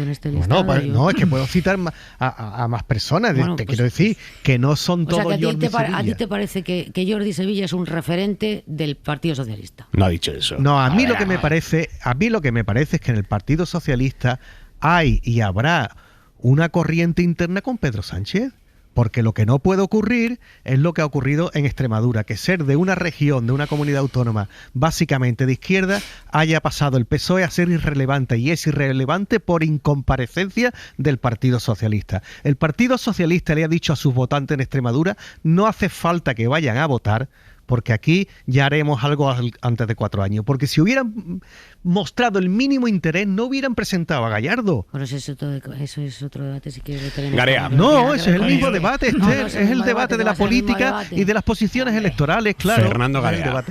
en este listado. No, es que puedo citar a más personas. Bueno, te quiero decir que no son todos Jordi Sevilla. ¿A ti te parece que Jordi Sevilla es un referente del Partido Socialista? No ha dicho eso. No, a mí lo que me parece es que en el Partido Socialista hay y habrá una corriente interna con Pedro Sánchez. Porque lo que no puede ocurrir es lo que ha ocurrido en Extremadura, que ser de una región, de una comunidad autónoma básicamente de izquierda, haya pasado el PSOE a ser irrelevante, y es irrelevante por incomparecencia del Partido Socialista. El Partido Socialista le ha dicho a sus votantes en Extremadura: no hace falta que vayan a votar, porque aquí ya haremos algo antes de 4 años. Porque si hubieran mostrado el mínimo interés, no hubieran presentado a Gallardo. Bueno, eso es otro debate, si quieres. Garea. No, ese es el mismo debate, Esther. Es el debate de la política y de las posiciones electorales, claro. Fernando Garea.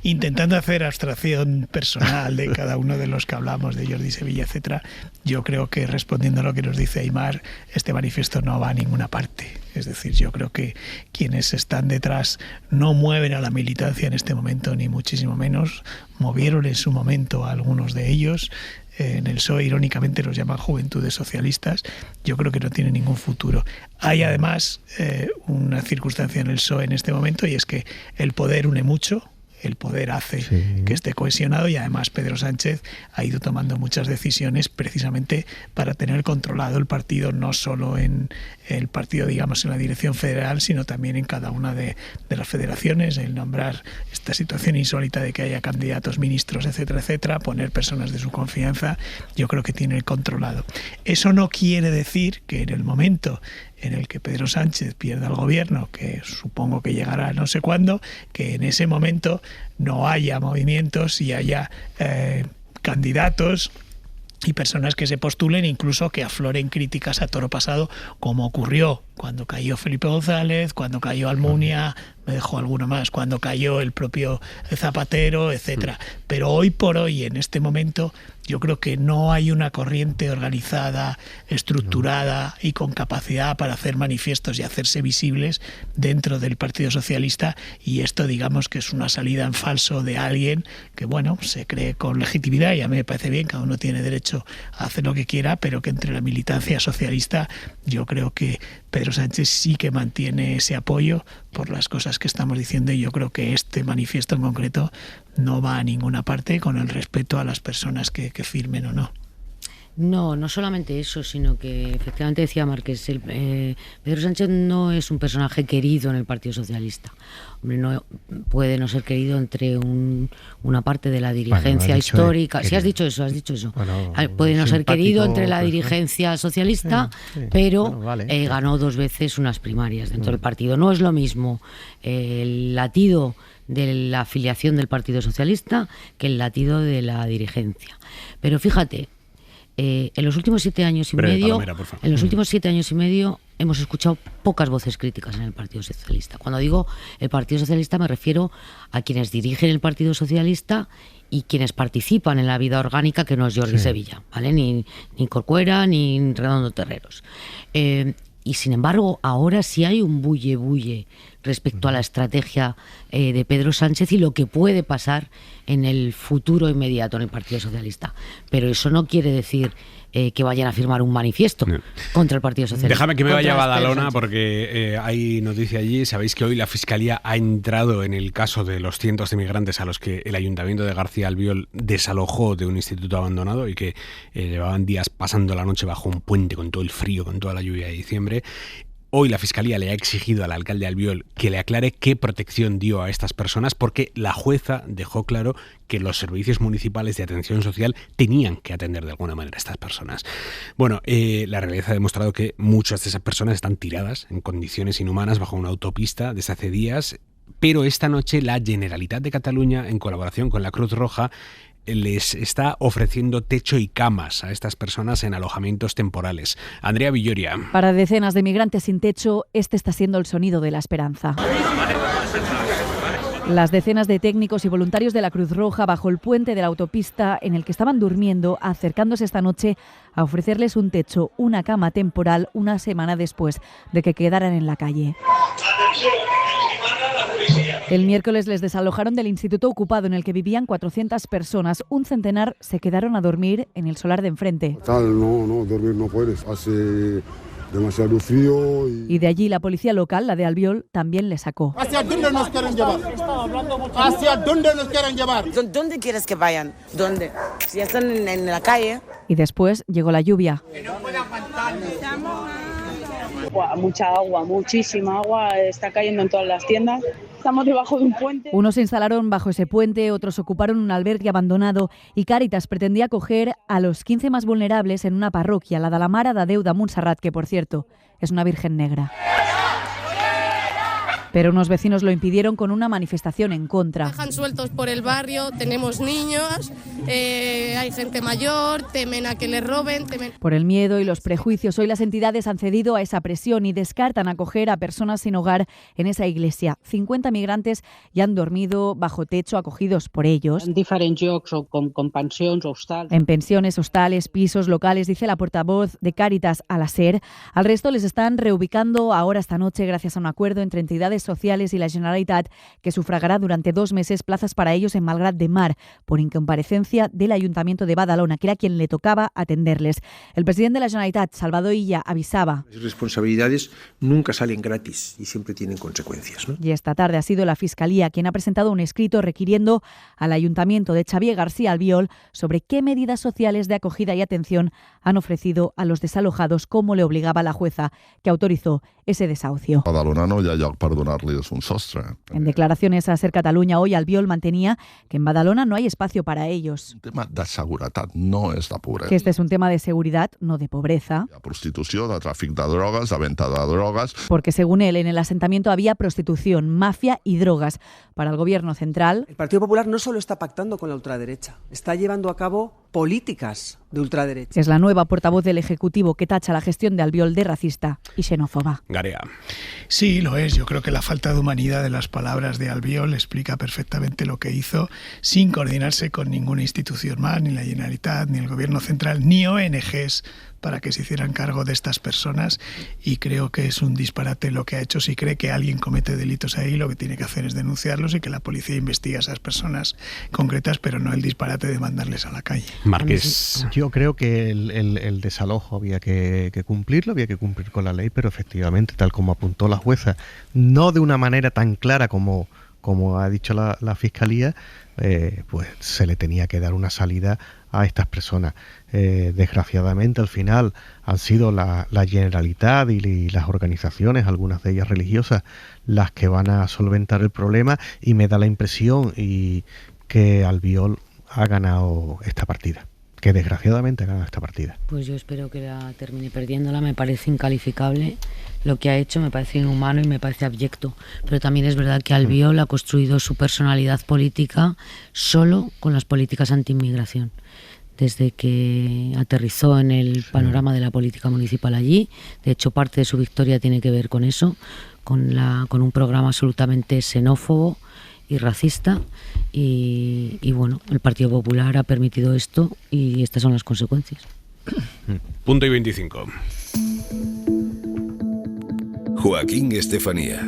Intentando hacer abstracción personal de cada uno de los que hablamos, de Jordi Sevilla, etcétera, yo creo que, respondiendo a lo que nos dice Aimar, este manifiesto no va a ninguna parte. Es decir, yo creo que quienes están detrás no mueven a la militancia en este momento, ni muchísimo menos. Movieron en su momento a algunos de ellos. En el PSOE, irónicamente, los llaman juventudes socialistas. Yo creo que no tiene ningún futuro. Hay además una circunstancia en el PSOE en este momento, y es que el poder une mucho. El poder hace que esté cohesionado, y además Pedro Sánchez ha ido tomando muchas decisiones precisamente para tener controlado el partido, no solo en el partido, digamos, en la dirección federal, sino también en cada una de las federaciones, el nombrar esta situación insólita de que haya candidatos, ministros, etcétera, etcétera, poner personas de su confianza. Yo creo que tiene controlado. Eso no quiere decir que en el momento en el que Pedro Sánchez pierda el gobierno, que supongo que llegará no sé cuándo, que en ese momento no haya movimientos y haya candidatos y personas que se postulen, incluso que afloren críticas a toro pasado, como ocurrió cuando cayó Felipe González, cuando cayó Almunia, me dejó alguno más, cuando cayó el propio Zapatero, etcétera. Pero hoy por hoy, en este momento, yo creo que no hay una corriente organizada, estructurada y con capacidad para hacer manifiestos y hacerse visibles dentro del Partido Socialista, y esto, digamos, que es una salida en falso de alguien que, bueno, se cree con legitimidad, y a mí me parece bien, cada uno tiene derecho a hacer lo que quiera, pero que entre la militancia socialista yo creo que Pedro Sánchez sí que mantiene ese apoyo por las cosas que estamos diciendo, y yo creo que este manifiesto en concreto no va a ninguna parte, con el respeto a las personas que firmen o no. No solamente eso, sino que efectivamente decía Márquez, Pedro Sánchez no es un personaje querido en el Partido Socialista. Hombre, no puede no ser querido entre una parte de la dirigencia histórica. Sí, has dicho eso. Bueno, puede no ser querido entre la dirigencia socialista, pero ganó 2 veces unas primarias dentro del partido. No es lo mismo el latido de la afiliación del Partido Socialista que el latido de la dirigencia. Pero fíjate, en los últimos 7 años y medio, hemos escuchado pocas voces críticas en el Partido Socialista. Cuando digo el Partido Socialista me refiero a quienes dirigen el Partido Socialista y quienes participan en la vida orgánica, que no es Jordi Sevilla, ¿vale? Ni Corcuera ni Redondo Terreros. Y sin embargo, ahora sí hay un bulle respecto a la estrategia de Pedro Sánchez y lo que puede pasar en el futuro inmediato en el Partido Socialista. Pero eso no quiere decir que vayan a firmar un manifiesto contra el Partido Socialista. Déjame que me vaya a Badalona, porque hay noticia allí. Sabéis que hoy la Fiscalía ha entrado en el caso de los cientos de migrantes a los que el Ayuntamiento de García Albiol desalojó de un instituto abandonado y que llevaban días pasando la noche bajo un puente con todo el frío, con toda la lluvia de diciembre. Hoy la Fiscalía le ha exigido al alcalde de Albiol que le aclare qué protección dio a estas personas, porque la jueza dejó claro que los servicios municipales de atención social tenían que atender de alguna manera a estas personas. Bueno, la realidad ha demostrado que muchas de esas personas están tiradas en condiciones inhumanas bajo una autopista desde hace días, pero esta noche la Generalitat de Cataluña, en colaboración con la Cruz Roja, les está ofreciendo techo y camas a estas personas en alojamientos temporales. Andrea Villoria. Para decenas de migrantes sin techo, este está siendo el sonido de la esperanza. Las decenas de técnicos y voluntarios de la Cruz Roja bajo el puente de la autopista en el que estaban durmiendo, acercándose esta noche a ofrecerles un techo, una cama temporal, una semana después de que quedaran en la calle. El miércoles les desalojaron del instituto ocupado en el que vivían 400 personas. Un centenar se quedaron a dormir en el solar de enfrente. No, dormir no puedes. Hace demasiado frío. Y de allí la policía local, la de Albiol, también le sacó. ¿Hacia dónde nos quieren llevar? ¿Hacia dónde nos quieren llevar? ¿Dónde quieres que vayan? ¿Dónde? Si ya están en la calle. Y después llegó la lluvia. Mucha agua, muchísima agua, está cayendo en todas las tiendas. Estamos debajo de un puente. Unos se instalaron bajo ese puente, otros ocuparon un albergue abandonado y Cáritas pretendía acoger a los 15 más vulnerables en una parroquia, la de la Mare de Déu de Montserrat, que por cierto es una virgen negra. Pero unos vecinos lo impidieron con una manifestación en contra. Dejan sueltos por el barrio, tenemos niños, hay gente mayor, temen a que les roben. Por el miedo y los prejuicios, hoy las entidades han cedido a esa presión y descartan acoger a personas sin hogar en esa iglesia. 50 migrantes ya han dormido bajo techo acogidos por ellos. En diferentes llocs o con pensions o hostals. En pensiones, hostales, pisos locales, dice la portavoz de Cáritas a la SER. Al resto les están reubicando ahora esta noche gracias a un acuerdo entre entidades sociales y la Generalitat, que sufragará durante 2 meses plazas para ellos en Malgrat de Mar, por incomparecencia del Ayuntamiento de Badalona, que era quien le tocaba atenderles. El presidente de la Generalitat, Salvador Illa, avisaba. Las responsabilidades nunca salen gratis y siempre tienen consecuencias, ¿no? Y esta tarde ha sido la Fiscalía quien ha presentado un escrito requiriendo al Ayuntamiento de Xavier García Albiol sobre qué medidas sociales de acogida y atención han ofrecido a los desalojados, como le obligaba la jueza que autorizó ese desahucio. Badalona no hi ha lloc per donar-los un sostre. En declaraciones a Ser Catalunya, hoy Albiol mantenía que en Badalona no hay espacio para ellos. El tema de seguretat no és de pobresa. Que este es un tema de seguridad, no de pobreza. De prostitució, de tràfic de drogues, de venta de drogues. Porque según él, en el asentamiento había prostitución, mafia y drogas. Para el gobierno central, el Partido Popular no solo está pactando con la ultraderecha, está llevando a cabo políticas de ultraderecha. Es la nueva portavoz del Ejecutivo que tacha la gestión de Albiol de racista y xenófoba. Garea. Sí, lo es. Yo creo que la falta de humanidad de las palabras de Albiol explica perfectamente lo que hizo sin coordinarse con ninguna institución más, ni la Generalitat, ni el Gobierno Central, ni ONGs para que se hicieran cargo de estas personas, y creo que es un disparate lo que ha hecho. Si cree que alguien comete delitos ahí, lo que tiene que hacer es denunciarlos y que la policía investigue a esas personas concretas, pero no el disparate de mandarles a la calle. Marqués. Yo creo que el desalojo había que cumplirlo, había que cumplir con la ley, pero efectivamente, tal como apuntó la jueza, no de una manera tan clara como ha dicho la Fiscalía, pues se le tenía que dar una salida a estas personas. Desgraciadamente, al final han sido la Generalitat y las organizaciones, algunas de ellas religiosas, las que van a solventar el problema, y me da la impresión que Albiol ha ganado esta partida. Que desgraciadamente ha ganado esta partida. Pues yo espero que la termine perdiéndola. Me parece incalificable lo que ha hecho, me parece inhumano y me parece abyecto. Pero también es verdad que Albiol ha construido su personalidad política solo con las políticas anti-inmigración. Desde que aterrizó en el panorama de la política municipal allí. De hecho, parte de su victoria tiene que ver con eso, con un programa absolutamente xenófobo y racista, y bueno, el Partido Popular ha permitido esto y estas son las consecuencias. Punto y 25. Joaquín Estefanía.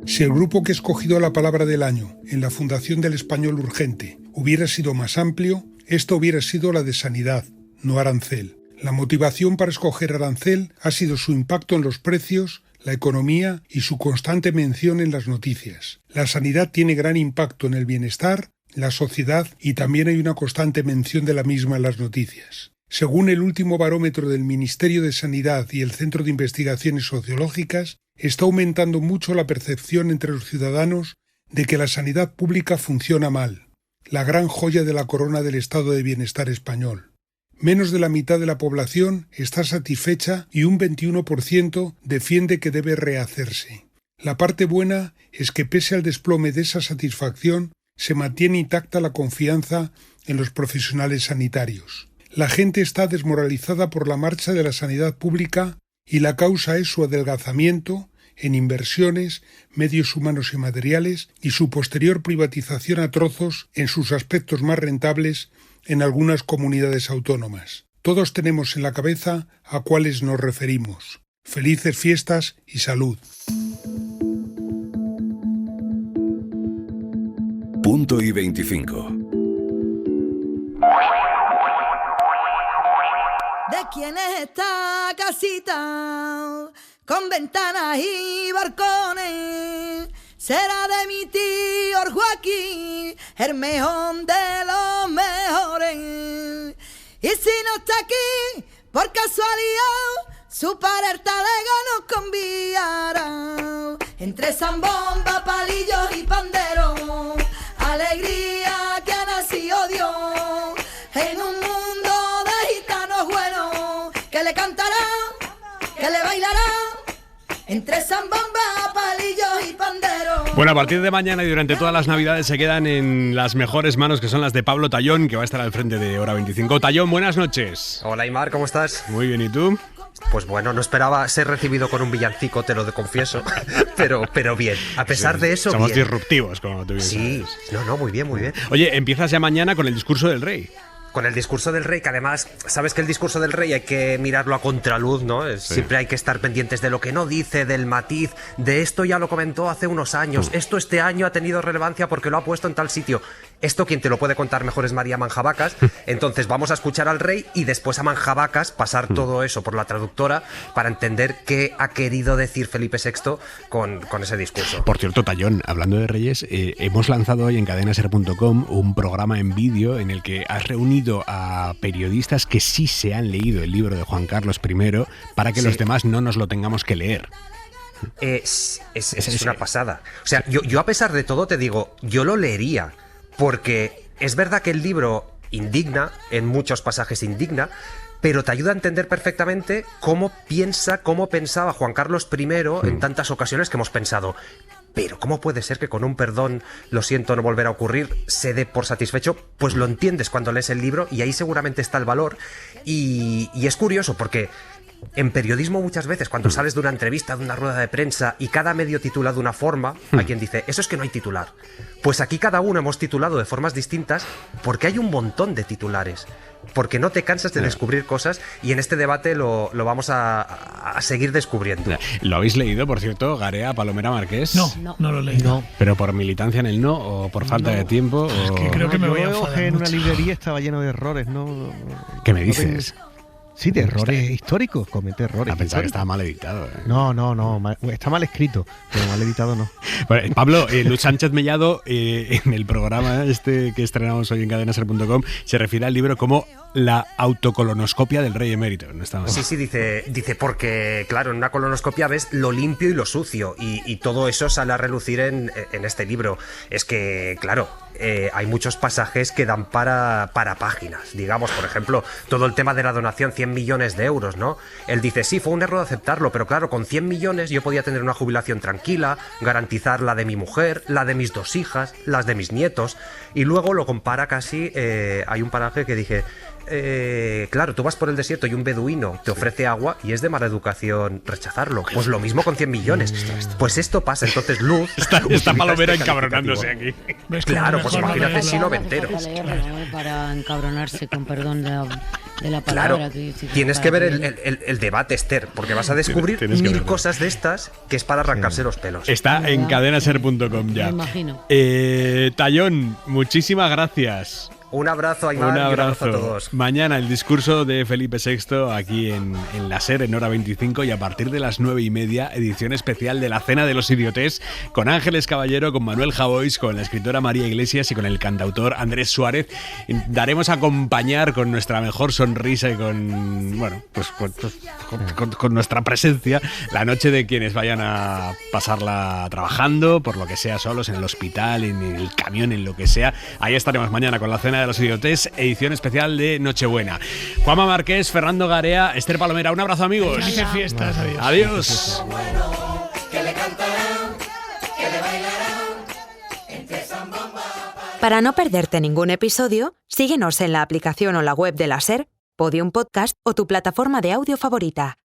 Si el grupo que ha escogido la palabra del año en la Fundación del Español Urgente hubiera sido más amplio, esto hubiera sido la de sanidad, no arancel. La motivación para escoger arancel ha sido su impacto en los precios, la economía y su constante mención en las noticias. La sanidad tiene gran impacto en el bienestar, la sociedad, y también hay una constante mención de la misma en las noticias. Según el último barómetro del Ministerio de Sanidad y el Centro de Investigaciones Sociológicas, está aumentando mucho la percepción entre los ciudadanos de que la sanidad pública funciona mal, la gran joya de la corona del estado de bienestar español. Menos de la mitad de la población está satisfecha y un 21% defiende que debe rehacerse. La parte buena es que pese al desplome de esa satisfacción, se mantiene intacta la confianza en los profesionales sanitarios. La gente está desmoralizada por la marcha de la sanidad pública y la causa es su adelgazamiento en inversiones, medios humanos y materiales, y su posterior privatización a trozos en sus aspectos más rentables en algunas comunidades autónomas. Todos tenemos en la cabeza a cuáles nos referimos. Felices fiestas y salud. Punto y 25. ¿De quién es esta casita con ventanas y balcones? Será de mi tío Joaquín, el mejor de los mejores. Y si no está aquí, por casualidad, su padre el talego nos conviará. Entre zambomba, palillos y panderos, alegría que ha nacido Dios. En un mundo de gitanos buenos, que le cantarán, que le bailarán. Entre zambomba, palillos y panderos. Bueno, a partir de mañana y durante todas las Navidades se quedan en las mejores manos, que son las de Pablo Tallón, que va a estar al frente de Hora 25. Tallón, buenas noches. Hola, Aimar, ¿cómo estás? Muy bien, ¿y tú? Pues bueno, no esperaba ser recibido con un villancico, te lo confieso, pero bien. A pesar de eso, somos bien. Disruptivos, como tú bien Sí, sabes. no, muy bien, muy bien. Oye, empiezas ya mañana con el discurso del rey. Con el discurso del rey, que además, sabes que el discurso del rey hay que mirarlo a contraluz, ¿no? Sí. Siempre hay que estar pendientes de lo que no dice, del matiz, de esto ya lo comentó hace unos años, esto este año ha tenido relevancia porque lo ha puesto en tal sitio. Esto quien te lo puede contar mejor es María Manjabacas. Entonces vamos a escuchar al rey y después a Manjabacas pasar todo eso por la traductora para entender qué ha querido decir Felipe VI con ese discurso. Por cierto, Tallón, hablando de reyes, hemos lanzado hoy en cadenaser.com un programa en vídeo en el que has reunido a periodistas que sí se han leído el libro de Juan Carlos I para que los demás no nos lo tengamos que leer. Es una pasada. O sea, yo a pesar de todo te digo, yo lo leería, porque es verdad que el libro indigna, en muchos pasajes indigna, pero te ayuda a entender perfectamente cómo pensaba Juan Carlos I en tantas ocasiones que hemos pensado. pero ¿cómo puede ser que con un perdón, lo siento, no volverá a ocurrir, se dé por satisfecho? Pues lo entiendes cuando lees el libro y ahí seguramente está el valor. Y es curioso porque en periodismo muchas veces cuando sales de una entrevista, de una rueda de prensa y cada medio titula de una forma, hay quien dice, eso es que no hay titular. Pues aquí cada uno hemos titulado de formas distintas porque hay un montón de titulares. Porque no te cansas de descubrir cosas y en este debate lo vamos a seguir descubriendo. ¿Lo habéis leído, por cierto, Garea, Palomera Marqués? No lo he leído. No. ¿Pero por militancia en el no o por falta de tiempo? Es que creo que me voy a enfadar en una mucho. librería estaba lleno de errores, ¿no? ¿Qué me dices? Sí, de errores históricos, comete errores. Pensaba que estaba mal editado. No, está mal escrito, pero mal editado no. Bueno, Pablo, Luz Sánchez Mellado, en el programa que estrenamos hoy en cadenaser.com, se refiere al libro como la autocolonoscopia del rey emérito. No está mal. Sí, dice porque, claro, en una colonoscopia ves lo limpio y lo sucio y todo eso sale a relucir en este libro. Es que, claro, hay muchos pasajes que dan para páginas. Digamos, por ejemplo, todo el tema de la donación, 100 millones de euros, ¿no? Él dice, sí, fue un error aceptarlo, pero claro, con 100 millones yo podía tener una jubilación tranquila, garantizar la de mi mujer, la de mis 2 hijas, las de mis nietos, y luego lo compara casi, hay un paraje que dije, claro, tú vas por el desierto y un beduino te ofrece agua y es de mala educación rechazarlo. Pues lo mismo con 100 millones. Pues esto pasa, entonces Luz... Está Palomera encabronándose aquí. Claro, pues imagínate si noventero. Para encabronarse, con perdón de la Claro, palabra. tienes que ver el debate, Esther, porque vas a descubrir mil cosas de estas que es para arrancarse los pelos. Está en cadenaser.com ya. Me imagino. Tallón, muchísimas gracias. Un abrazo, Aymar, un y un abrazo abrazo a todos. Mañana el discurso de Felipe VI aquí en la SER en hora 25 y a partir de las 9:30 edición especial de la Cena de los Idiotes con Ángeles Caballero, con Manuel Javois, con la escritora María Iglesias y con el cantautor Andrés Suárez. Daremos a acompañar con nuestra mejor sonrisa y con nuestra presencia la noche de quienes vayan a pasarla trabajando, por lo que sea, solos en el hospital, en el camión, en lo que sea. Ahí estaremos mañana con la Cena de los Idiotes, edición especial de Nochebuena. Juanma Marqués, Fernando Garea, Esther Palomera, un abrazo, amigos. Felices fiestas, adiós. Adiós. Para no perderte ningún episodio, síguenos en la aplicación o la web de la SER, Podium Podcast o tu plataforma de audio favorita.